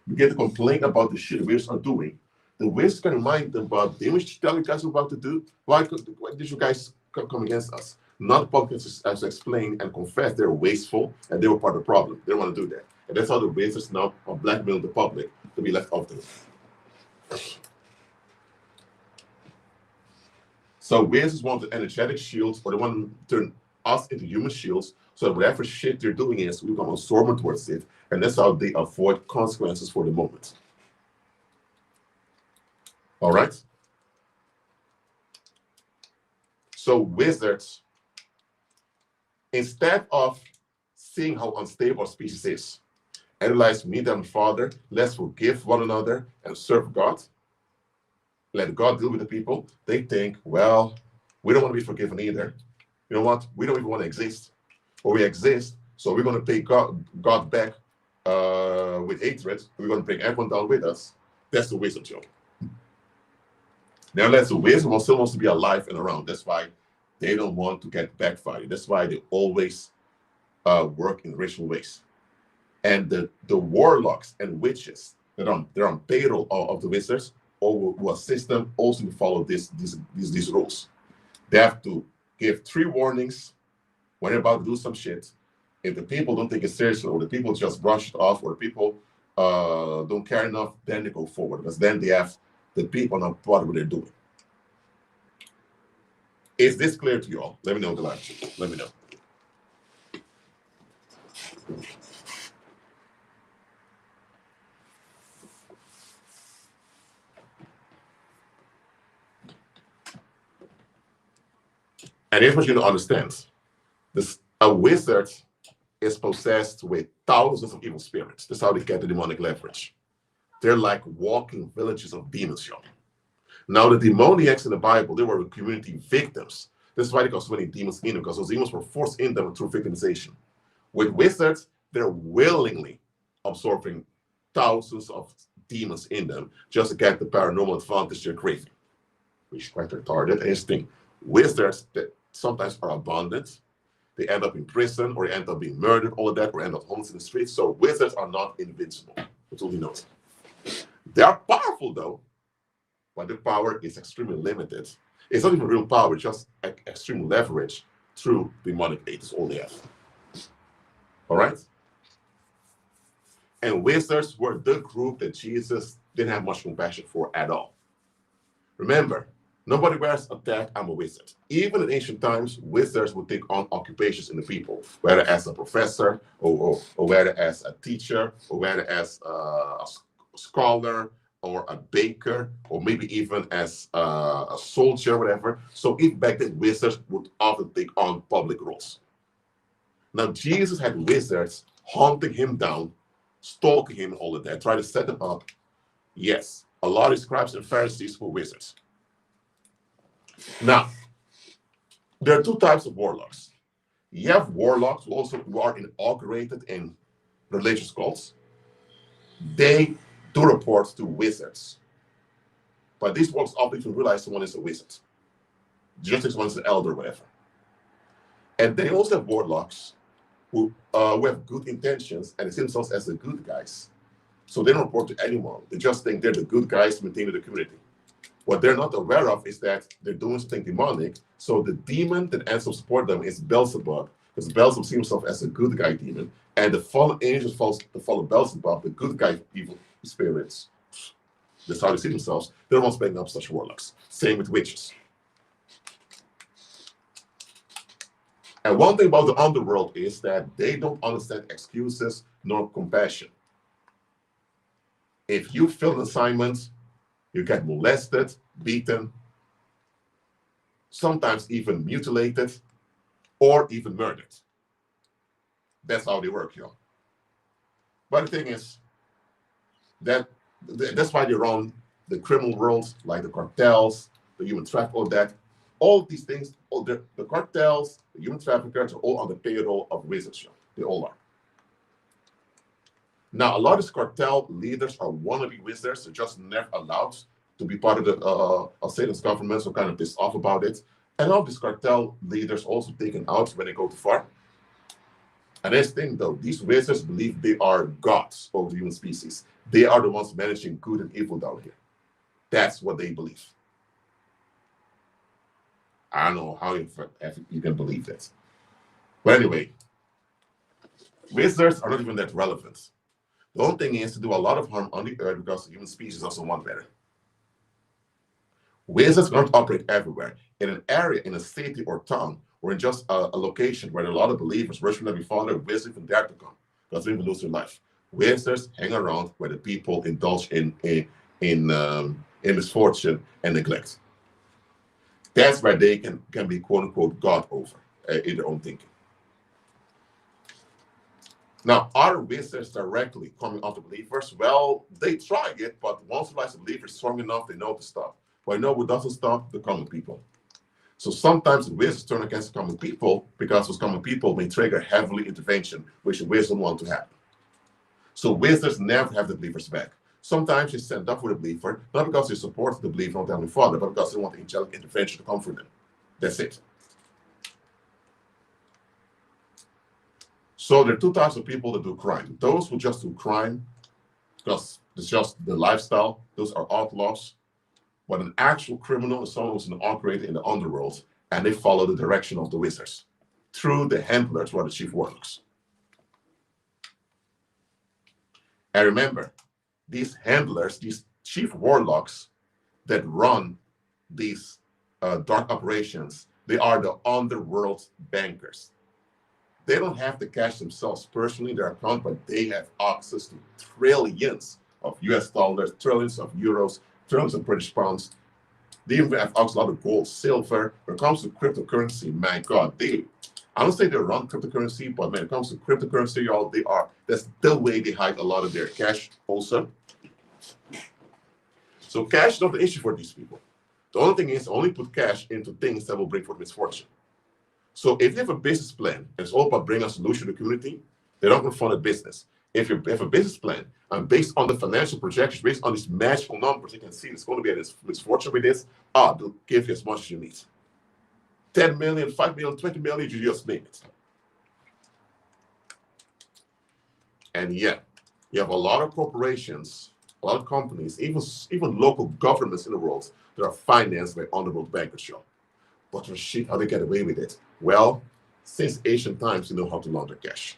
begin to complain about the shit the wizards are doing, the wizards can remind them about, didn't we tell you guys what to do? Why did you guys come against us? Not the public has explained and confessed they're wasteful and they were part of the problem. They don't want to do that. And that's how the wizards now are blackmailing the public to be left off them. So wizards want the energetic shields, or they want to turn us into human shields, so that whatever shit they're doing is, we become absorbed towards it, and that's how they avoid consequences for the moment. All right? So wizards, instead of seeing how unstable our species is, analyze me and Father, let's forgive one another and serve God. Let God deal with the people. They think, well, we don't want to be forgiven either. You know what? We don't even want to exist. Or we exist, so we're going to pay God back with hatred. We're going to bring everyone down with us. That's the wizard job. Nevertheless, the wizard still wants to be alive and around. That's why they don't want to get backfired. That's why they always work in ritual ways. And the warlocks and witches that are on payroll of the wizards or who assist them also follow these rules. They have to give 3 warnings when they're about to do some shit. If the people don't take it seriously, or the people just brush it off, or the people don't care enough, then they go forward, because then they have the people not part of what they're doing. Is this clear to you all? Let me know in the live chat. Let me know. And here's what you don't understand. A wizard is possessed with thousands of evil spirits. That's how they get the demonic leverage. They're like walking villages of demons, y'all. Now, the demoniacs in the Bible, they were community victims. That's why they got so many demons in them, because those demons were forced in them through victimization. With wizards, they're willingly absorbing thousands of demons in them just to get the paranormal advantage they're craving, which is quite retarded. And here's the thing, wizards that sometimes are abandoned, they end up in prison, or they end up being murdered, all of that, or end up homeless in the streets. So wizards are not invincible. That's all you know. They are powerful though, but the power is extremely limited. It's not even real power, it's just extreme leverage through demonic aid. That's all they have. All right? And wizards were the group that Jesus didn't have much compassion for at all. Remember, Nobody wears a tag, I'm a wizard. Even in ancient times, wizards would take on occupations in the people, whether as a professor, or whether as a teacher, or whether as a scholar, or a baker, or maybe even as a soldier, whatever. So if back then, wizards would often take on public roles. Now, Jesus had wizards hunting him down, stalking him, all of that, trying to set him up. Yes, a lot of scribes and Pharisees were wizards. Now, there are two types of warlocks. You have warlocks who are inaugurated in religious cults. They do report to wizards. But these warlocks often realize someone is a wizard, just as one is an elder or whatever. And they also have warlocks who have good intentions and see themselves as the good guys. So they don't report to anyone. They just think they're the good guys maintaining the community. What they're not aware of is that they're doing something demonic. So the demon that ends up support them is Beelzebub, because Beelzebub sees himself as a good guy demon, and the fallen angels follow Beelzebub, the good guy evil spirits. That's how they see themselves. They're the ones bringing up such warlocks. Same with witches. And one thing about the underworld is that they don't understand excuses nor compassion. If you fail an assignment, you get molested, beaten, sometimes even mutilated, or even murdered. That's how they work, y'all. But the thing is, that's why they run the criminal world, like the cartels, the human trafficking, all that. All these things, the cartels, the human traffickers are all on the payroll of wizards. They all are. Now, a lot of these cartel leaders are wannabe wizards. They're just never allowed to be part of the of Satan's government, so kind of pissed off about it. And all of these cartel leaders also taken out when they go too far. And this thing, though, these wizards believe they are gods over the human species. They are the ones managing good and evil down here. That's what they believe. I don't know how you can believe that. But anyway, wizards are not even that relevant. The only thing is to do a lot of harm on the earth because the human species doesn't want better. Wizards don't operate everywhere. In an area, in a city or town, or in just a location where a lot of believers worship every father, wizards even dare to come because they even lose their life. Wizards hang around where the people indulge in misfortune and neglect. That's where they can be quote unquote God over in their own thinking. Now, are wizards directly coming after believers? Well, they try it, but once the believer is strong enough, they know to stop. But you know who doesn't stop? The common people. So sometimes wizards turn against the common people because those common people may trigger heavily intervention, which the wizards don't want to happen. So wizards never have the believers back. Sometimes they stand up for the believer, not because they support the believer on the Heavenly Father, but because they want the angelic intervention to comfort them. That's it. So there are two types of people that do crime. Those who just do crime because it's just the lifestyle. Those are outlaws. But an actual criminal is someone who's inaugurated in the underworld, and they follow the direction of the wizards through the handlers, who are the chief warlocks. And remember, these handlers, these chief warlocks that run these dark operations, they are the underworld bankers. They don't have the cash themselves personally in their account, but they have access to trillions of US dollars, trillions of euros, trillions of British pounds. They even have access to a lot of gold, silver. When it comes to cryptocurrency, my God, I don't say they run cryptocurrency, but when it comes to cryptocurrency, y'all, that's the way they hide a lot of their cash also. So cash is not the issue for these people. The only thing is only put cash into things that will bring forth misfortune. So if you have a business plan, and it's all about bringing a solution to the community, they're not going to fund a business. If you have a business plan, and based on the financial projections, based on these magical numbers, you can see it's going to be a misfortune with this, they'll give you as much as you need. 10 million, 5 million, 20 million, you just name it. And yeah, you have a lot of corporations, a lot of companies, even local governments in the world that are financed by underworld bankers, y'all. But Rashid, how they get away with it? Well, since ancient times, you know how to launder cash.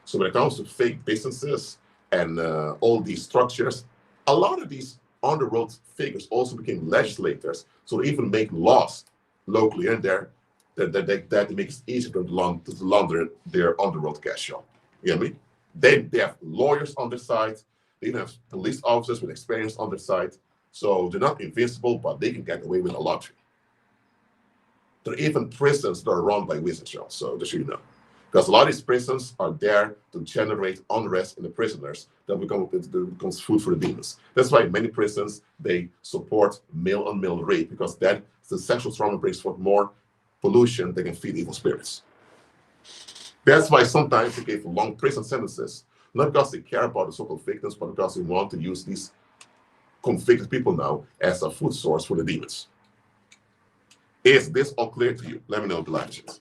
So when it comes to fake businesses and all these structures, a lot of these on-the-road figures also became legislators, so they even make laws locally and there that makes it easier to launder their on-the-road cash. You get me? They have lawyers on their side. They even have police officers with experience on their side. So they're not invincible, but they can get away with a lot. There are even prisons that are run by wizards, y'all. So just so you know. Because a lot of these prisons are there to generate unrest in the prisoners that becomes food for the demons. That's why in many prisons, they support male-on-male rape, because that the sexual trauma brings forth more pollution that can feed evil spirits. That's why sometimes they give long prison sentences, not because they care about the so-called victims, but because they want to use these convicted people now as a food source for the demons. Is this all clear to you? Let me know in the live chat.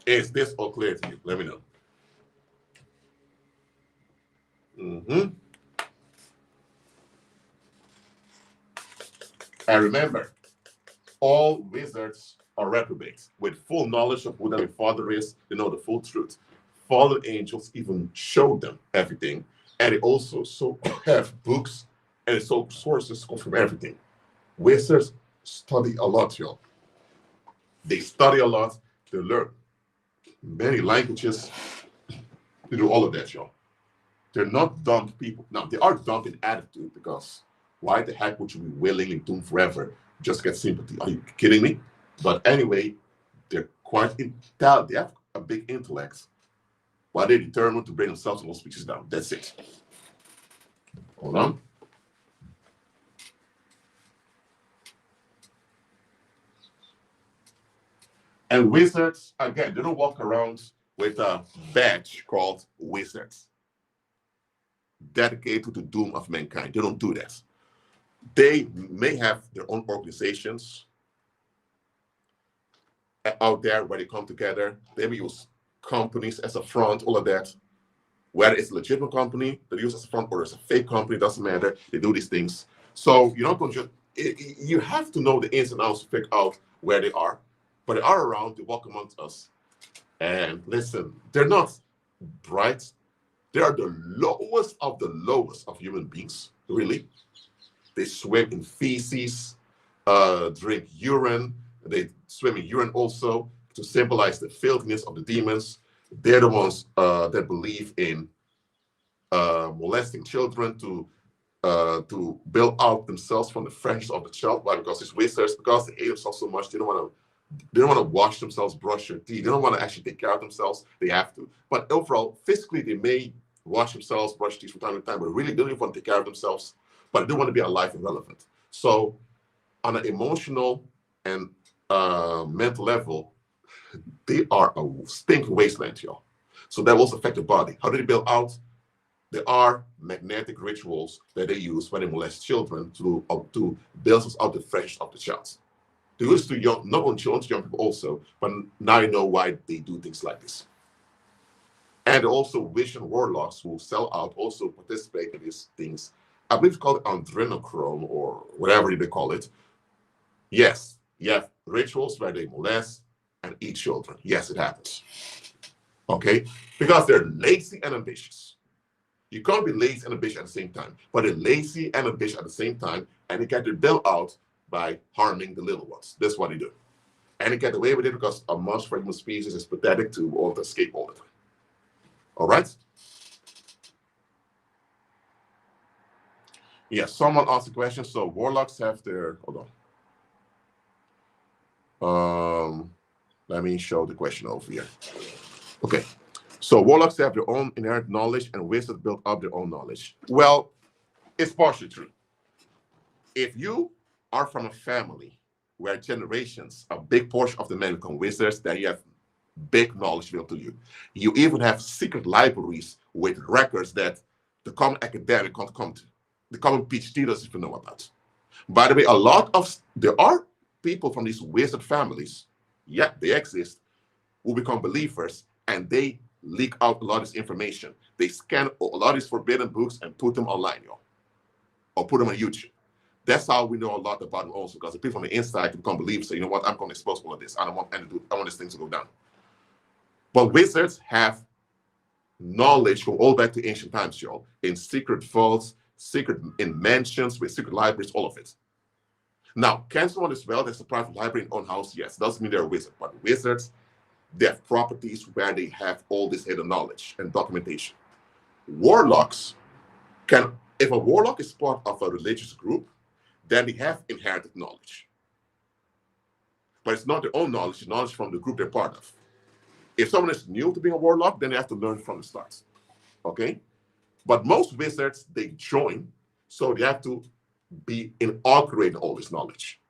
Is this all clear to you? Let me know. And remember, all wizards are reprobates with full knowledge of who their father is. They know the full truth. Fallen angels even show them everything, and they also have books and sources confirm everything. Wizards study a lot, y'all. They study a lot. They learn many languages. They do all of that, y'all. They're not dumb people. Now, they are dumb in attitude, because why the heck would you be willingly doomed forever just to get sympathy? Are you kidding me? But anyway, they're quite intelligent. They have a big intellect, but they're determined to bring themselves and all speeches down. That's it. Hold on. And wizards, again, they don't walk around with a badge called wizards, dedicated to the doom of mankind. They don't do that. They may have their own organizations out there where they come together. They may use companies as a front, all of that. Whether it's a legitimate company that they use as a front or it's a fake company, doesn't matter. They do these things. So you're not going to just, you have to know the ins and outs to figure out where they are. But they are around, they walk amongst us. And listen, they're not bright. They are the lowest of human beings, really. They swim in feces, drink urine. They swim in urine also to symbolize the filthiness of the demons. They're the ones that believe in molesting children to build out themselves from the freshness of the child. Why? Because it's wizards, because they hate themselves so much, they don't want to wash themselves, brush their teeth. They don't want to actually take care of themselves. They have to. But overall, physically, they may wash themselves, brush teeth from time to time, but really they don't even want to take care of themselves. But they do want to be alive and relevant. So on an emotional and mental level, they are a stinking wasteland, y'all. So that will also affect the body. How do they build out? There are magnetic rituals that they use when they molest children to build out the freshness of the child. They used to young, not only children, young people also, but now you know why they do things like this. And also vision warlocks who sell out also participate in these things. I believe it's called adrenochrome or whatever they call it. Yes, you have rituals where they molest and eat children. Yes, it happens. Okay? Because they're lazy and ambitious. You can't be lazy and ambitious at the same time, but they're lazy and ambitious at the same time, and they get their bill out by harming the little ones. That's what they do. And they get away with it because a monster for human species is pathetic to all to escape all the time. All right? Yeah, someone asked a question. So warlocks have their, hold on. Let me show the question over here. Okay. So warlocks have their own inherent knowledge and wizards build up their own knowledge. Well, it's partially true. If you are from a family where generations, a big portion of the men become wizards, then you have big knowledge built to you. You even have secret libraries with records that the common academic can't come to. The common PhD doesn't even know about. By the way, there are people from these wizard families, yeah, they exist, who become believers, and they leak out a lot of this information. They scan a lot of these forbidden books and put them online, y'all, or put them on YouTube. That's how we know a lot about them also, because the people on the inside become believers. So you know what? I'm going to expose all of this. I want this thing to go down. But wizards have knowledge from all back to ancient times, y'all, in secret vaults, secret in mansions, with secret libraries, all of it. Now, can someone as well that's a private library in own house? Yes, doesn't mean they're a wizard, but wizards, they have properties where they have all this hidden knowledge and documentation. Warlocks can, if a warlock is part of a religious group, then they have inherited knowledge. But it's not their own knowledge, it's knowledge from the group they're part of. If someone is new to being a warlock, then they have to learn from the start. Okay? But most wizards, they join, so they have to be inaugurating all this knowledge.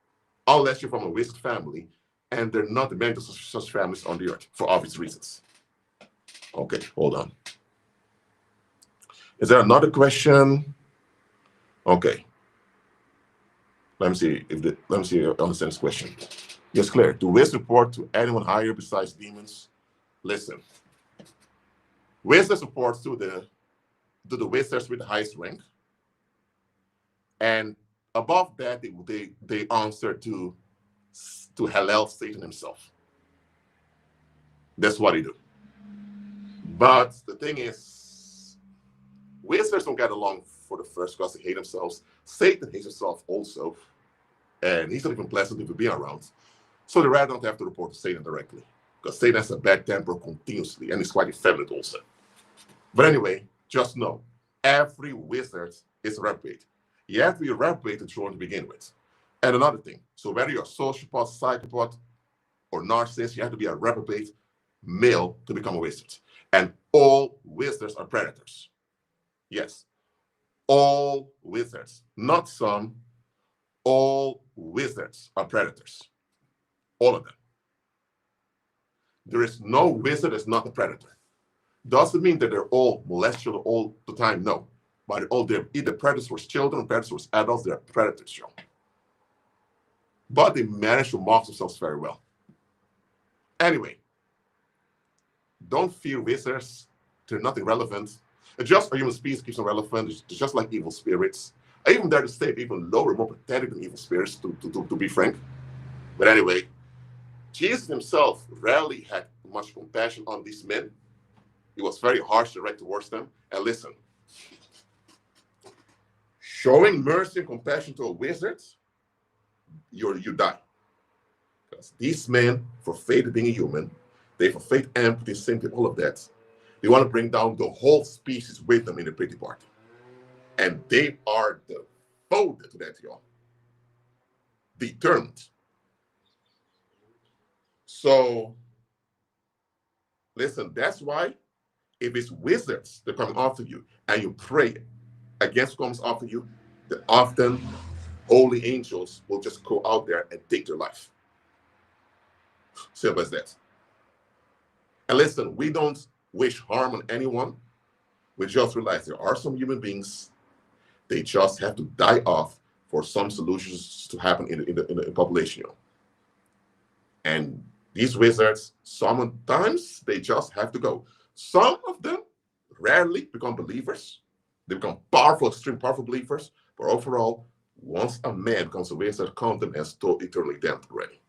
Unless you're from a wizard family, and they're not the members of such families on the earth, for obvious reasons. Okay, hold on. Is there another question? Okay. Let me see if I understand this question. Yes, Claire. Do wizards report to anyone higher besides demons? Listen. Wizards report to the wizards with the highest rank. And above that, they answer to Hallel, Satan himself. That's what they do. But the thing is, wizards don't get along for the first because they hate themselves. Satan hates himself also. And he's not even pleasant to be around. So they rather don't have to report to Satan directly. Because Satan has a bad temper continuously. And he's quite effeminate also. But anyway, just know, every wizard is a reprobate. You have to be a reprobate to join to begin with. And another thing, so whether you're a sociopath, psychopath, or narcissist, you have to be a reprobate male to become a wizard. And all wizards are predators. Yes, all wizards, not some. All wizards are predators. All of them. There is no wizard that's not a predator. Doesn't mean that they're all molestial all the time, no. But they're either predators towards children, predators towards adults, they're predators, y'all. But they manage to mask themselves very well. Anyway, don't fear wizards. They're nothing relevant. Just a human species keeps them relevant. It's just like evil spirits. I even dare to say even lower, more pathetic than evil spirits, to be frank. But anyway, Jesus himself rarely had much compassion on these men. He was very harsh, direct towards them. And listen, showing mercy and compassion to a wizard, you die. Because these men, for faith of being a human, they for faith, empathy, sympathy, all of that, they want to bring down the whole species with them in the pity party. And they are devoted to that, y'all. Determined. So, listen, that's why if it's wizards that come after you and you pray against what comes after you, that often holy angels will just go out there and take their life. Simple as that. And listen, we don't wish harm on anyone. We just realize there are some human beings, they just have to die off for some solutions to happen in the population. And these wizards, sometimes they just have to go. Some of them rarely become believers. They become powerful, extreme powerful believers. But overall, once a man becomes a wizard, count them as eternally damned already.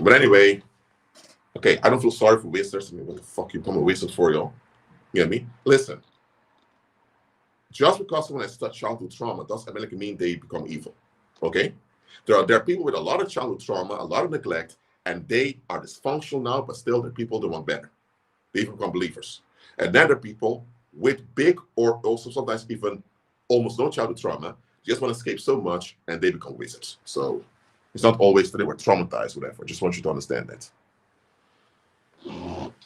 But anyway, okay, I don't feel sorry for wizards. I mean, what the fuck you become a wizard for, y'all? You know what I mean? Listen, just because someone has such childhood trauma doesn't mean they become evil, okay? There are people with a lot of childhood trauma, a lot of neglect, and they are dysfunctional now, but still they're people that want better. They become believers. And then there are people with big or also sometimes even almost no childhood trauma, just want to escape so much, and they become wizards. So it's not always that they were traumatized, whatever. I just want you to understand that.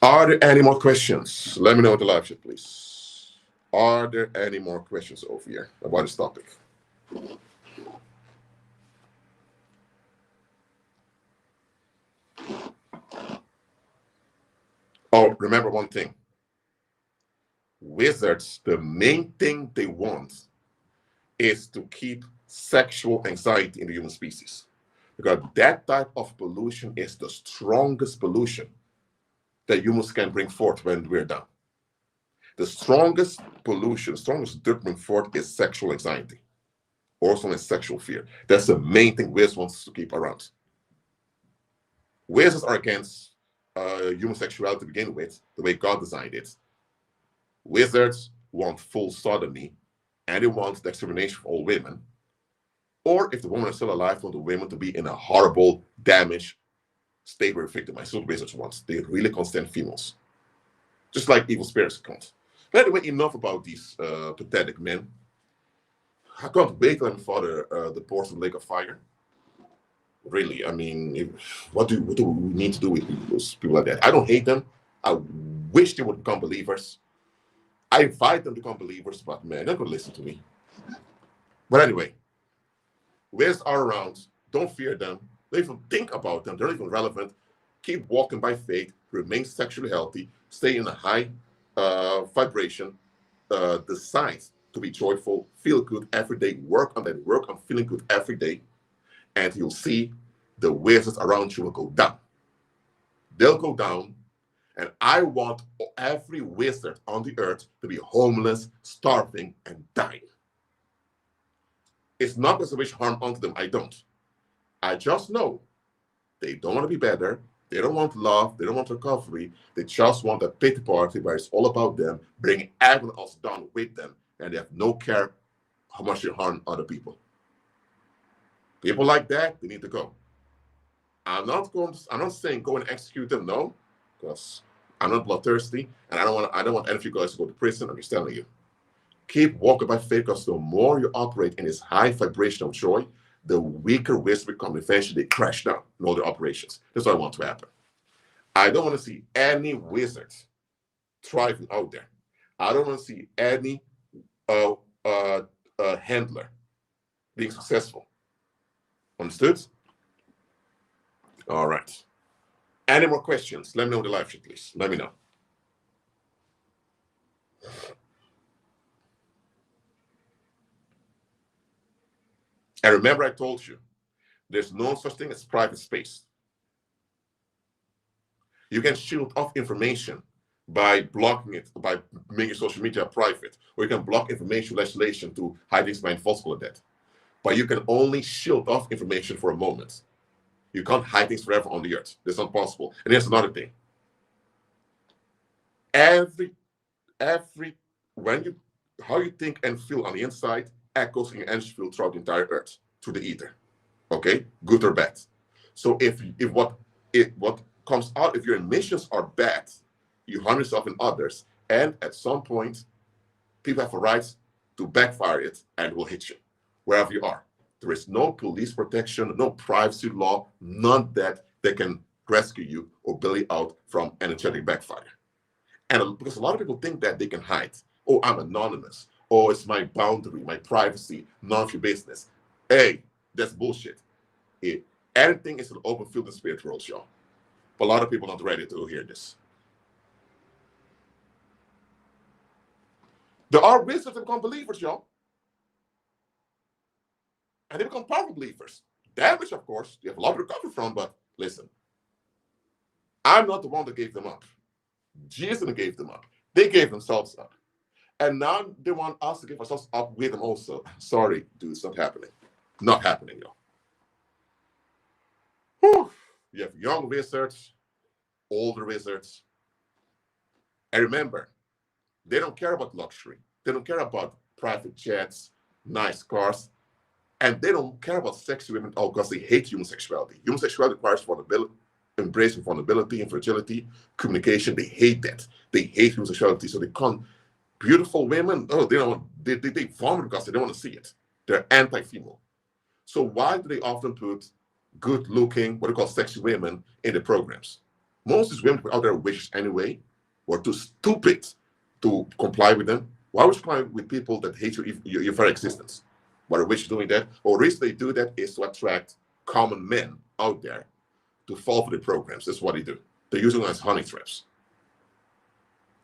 Are there any more questions? Let me know in the live chat, please. Are there any more questions over here about this topic? Oh, remember one thing. Wizards, the main thing they want is to keep sexual anxiety in the human species. Because that type of pollution is the strongest pollution that humans can bring forth when we're done. The strongest pollution, strongest dirt bring forth is sexual anxiety. Also in sexual fear. That's the main thing wizards wants to keep around. Wizards are against human sexuality to begin with, the way God designed it. Wizards want full sodomy, and they want the extermination of all women. Or if the woman is still alive, want the women to be in a horrible, damaged state where victimized. So the wizards want. They really can't stand females. Just like evil spirits can't. But anyway, enough about these pathetic men. I can't wait for them for the ports of Lake of Fire. Really, I mean, what do we need to do with people like that? I don't hate them. I wish they would become believers. I invite them to become believers, but man, they're not going to listen to me. But anyway, wizards are around. Don't fear them. Don't even think about them. They're not even relevant. Keep walking by faith. Remain sexually healthy. Stay in a high vibration. Decide to be joyful. Feel good every day. Work on that. Work on feeling good every day. And you'll see the wizards around you will go down. They'll go down. And I want every wizard on the earth to be homeless, starving, and dying. It's not because I wish harm onto them. I don't. I just know they don't want to be better. They don't want love. They don't want recovery. They just want a pity party where it's all about them, bringing everyone else down with them, and they have no care how much they harm other people. People like that, they need to go. I'm not saying go and execute them, no, because I'm not bloodthirsty, and I don't want any of you guys to go to prison. I'm just telling you. Keep walking by faith, because the more you operate in this high vibration of joy, the weaker wizards become. Eventually, they crash down in all their operations. That's what I want to happen. I don't want to see any wizards thriving out there. I don't want to see any handler being successful. Understood? All right. Any more questions? Let me know in the live chat, please. Let me know. And remember, I told you, there's no such thing as private space. You can shield off information by blocking it, by making social media private, or you can block information legislation to hide things behind false that. But you can only shield off information for a moment. You can't hide things forever on the earth. That's not possible. And here's another thing. How you think and feel on the inside echoes in your energy field throughout the entire earth through the ether. Okay, good or bad. So if what comes out, if your emissions are bad, you harm yourself and others, and at some point, people have a right to backfire it and will hit you wherever you are. There is no police protection, no privacy law, none that can rescue you or bail you out from energetic backfire. And because a lot of people think that they can hide. Oh, I'm anonymous. Oh, it's my boundary, my privacy, none of your business. Hey, that's bullshit. Everything is an open field in spirit world, y'all. But a lot of people are not ready to hear this. There are wizards that become believers, y'all. And they become powerful believers. Damage, of course, you have a lot to recover from, but listen, I'm not the one that gave them up. Jesus gave them up. They gave themselves up. And now they want us to give ourselves up with them also. Sorry, dude, it's not happening. Not happening, y'all. Whew. You have young wizards, older wizards. And remember, they don't care about luxury. They don't care about private jets, nice cars. And they don't care about sexy women all because they hate human sexuality. Human sexuality requires vulnerability, embracing vulnerability and fragility, communication. They hate that. They hate human sexuality. So they can't. Beautiful women, oh, they vomit because they don't want to see it. They're anti-female. So why do they often put good-looking, what they call sexy women in the programs? Most of these women put out their wishes anyway, or too stupid to comply with them. Why would you comply with people that hate your very existence? What are witches doing that? Or the reason they do that is to attract common men out there to fall for the programs. That's what they do. They use them as honey traps.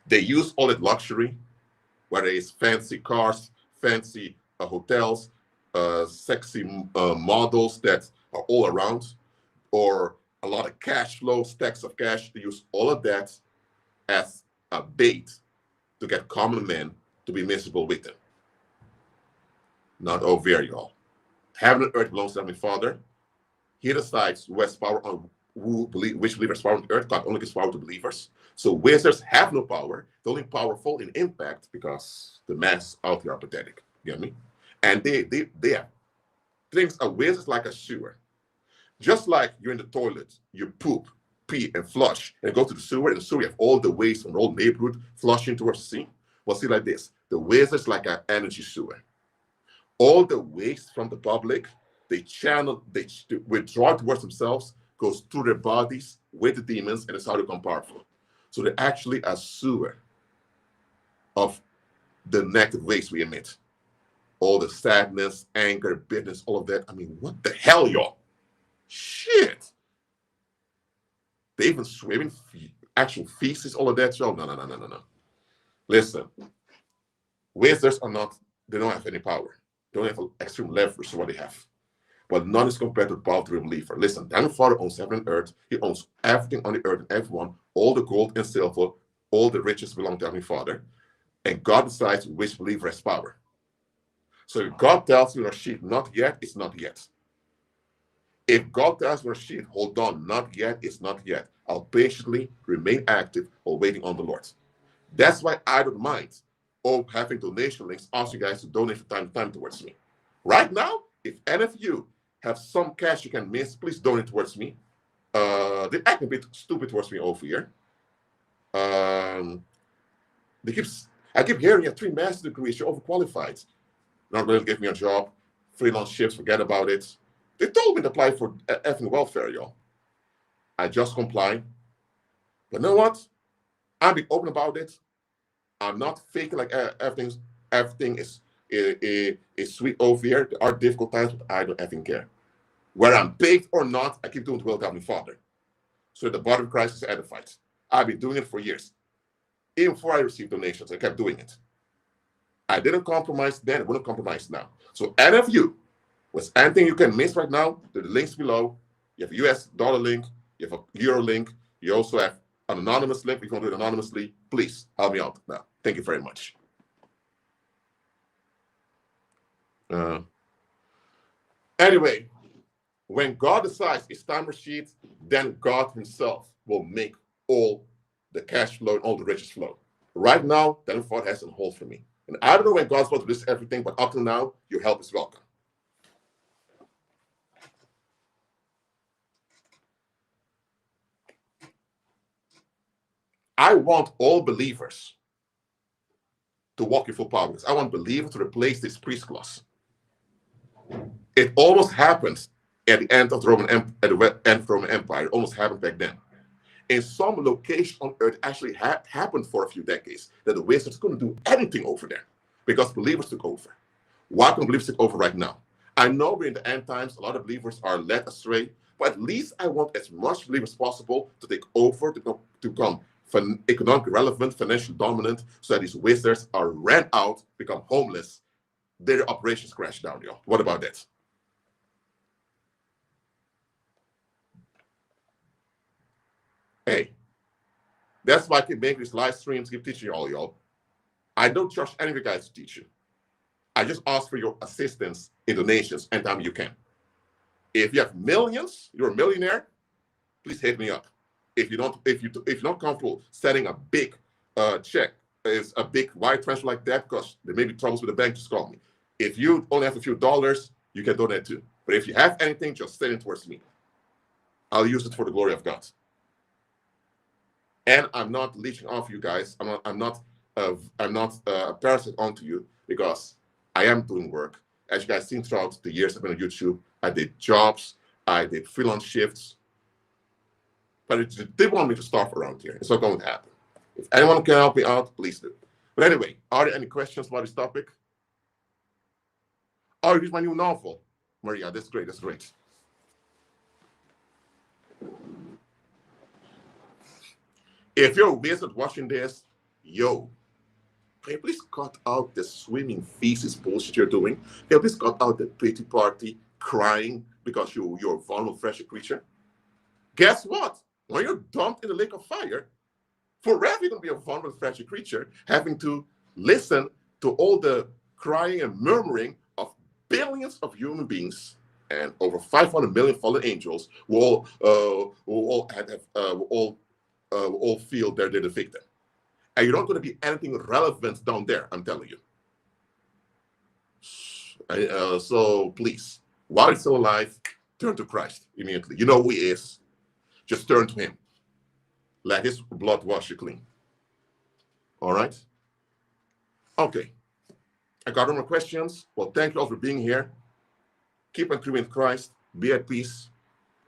They use all that luxury, whether it's fancy cars, fancy hotels, sexy models that are all around, or a lot of cash flow, stacks of cash. They use all of that as a bait to get common men to be miserable with them. Not over here, y'all. Heaven and earth belongs to Heavenly Father. He decides who has power on which believers power on earth. God only gives power to believers. So wizards have no power. They're only powerful in impact because the mass out there are pathetic. You get me? And they have things. A wizard is like a sewer. Just like you're in the toilet, you poop, pee, and flush, and go to the sewer. In the sewer, you have all the waste from the whole neighborhood flushing towards the sea. Well, see, like this, the wizard's like an energy sewer. All the waste from the public, they withdraw towards themselves, goes through their bodies with the demons, and it's how they become powerful. So they're actually a sewer of the negative waste we emit. All the sadness, anger, bitterness, all of that. I mean, what the hell, y'all? Shit. They even swimming, actual feces, all of that, y'all. No. Listen, wizards are not, they don't have any power. They don't have extreme leverage to what they have. But none is compared to the power of the believer. Listen, the Father owns heaven and earth. He owns everything on the earth and everyone. All the gold and silver, all the riches belong to Heavenly Father. And God decides which believer has power. So if God tells you, Rashid, not yet, it's not yet. If God tells you, Rashid, hold on, not yet, it's not yet. I'll patiently remain active while waiting on the Lord. That's why I don't mind having donation links, ask you guys to donate from time towards me. Right now, if any of you have some cash you can miss, please donate towards me. They act a bit stupid towards me over here. I keep hearing you have 3 master's degrees, you're overqualified. Not really give me a job, freelance shifts, forget about it. They told me to apply for effing welfare, y'all. I just complied. But you know what? I'll be open about it. I'm not faking like everything is sweet over here. There are difficult times, but I don't effing care. Whether I'm paid or not, I keep doing the will of God, my Father. So the body of Christ is edified. I've been doing it for years. Even before I received donations, I kept doing it. I didn't compromise then, I wouldn't compromise now. So any of you, with anything you can miss right now, the links below. You have a US dollar link, you have a euro link, you also have an anonymous link. If you want to do it anonymously, please help me out now. Thank you very much. Anyway, when God decides it's time for sheets, then God himself will make all the cash flow and all the riches flow. Right now, that thought has a hold for me. And I don't know when God's supposed to do everything, but up to now, your help is welcome. I want all believers to walk in full power. I want believers to replace this priest clause. It almost happened at the end of the Roman Empire. It almost happened back then. In some location on earth, actually happened for a few decades that the wizards couldn't do anything over there because believers took over. Why can't believers take over right now? I know we're in the end times. A lot of believers are led astray, but at least I want as much believers as possible to take over, to become economically relevant, financially dominant, so that these wizards are ran out, become homeless, their operations crash down, y'all. What about that? Hey, that's why I keep making these live streams, keep teaching all y'all. I don't trust any of you guys to teach you. I just ask for your assistance in donations anytime you can. If you have millions, you're a millionaire, please hit me up. If you're not comfortable setting a big check, is a big wire transfer like that, because there may be troubles with the bank, just call me. If you only have a few dollars, you can donate too. But if you have anything, just send it towards me. I'll use it for the glory of God. And I'm not leeching off you guys. I'm not a parasite onto you, because I am doing work. As you guys seen throughout the years I've been on YouTube, I did jobs, I did freelance shifts, but they want me to stop around here. It's not going to happen. If anyone can help me out, please do. But anyway, are there any questions about this topic? Oh, here's my new novel. Maria, that's great, that's great. If you're a wizard watching this, yo, can you please cut out the swimming feces bullshit you're doing? Can you please cut out the pity party, crying because you're a vulnerable, fragile creature? Guess what? When you're dumped in the lake of fire, forever you're going to be a vulnerable, fragile creature, having to listen to all the crying and murmuring of billions of human beings and over 500 million fallen angels will all feel they're the victim. And you're not going to be anything relevant down there, I'm telling you. So please, while you're still alive, turn to Christ immediately. You know who he is. Just turn to him. Let his blood wash you clean. All right? Okay. I got no more questions. Well, thank you all for being here. Keep on in Christ. Be at peace.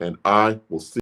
And I will see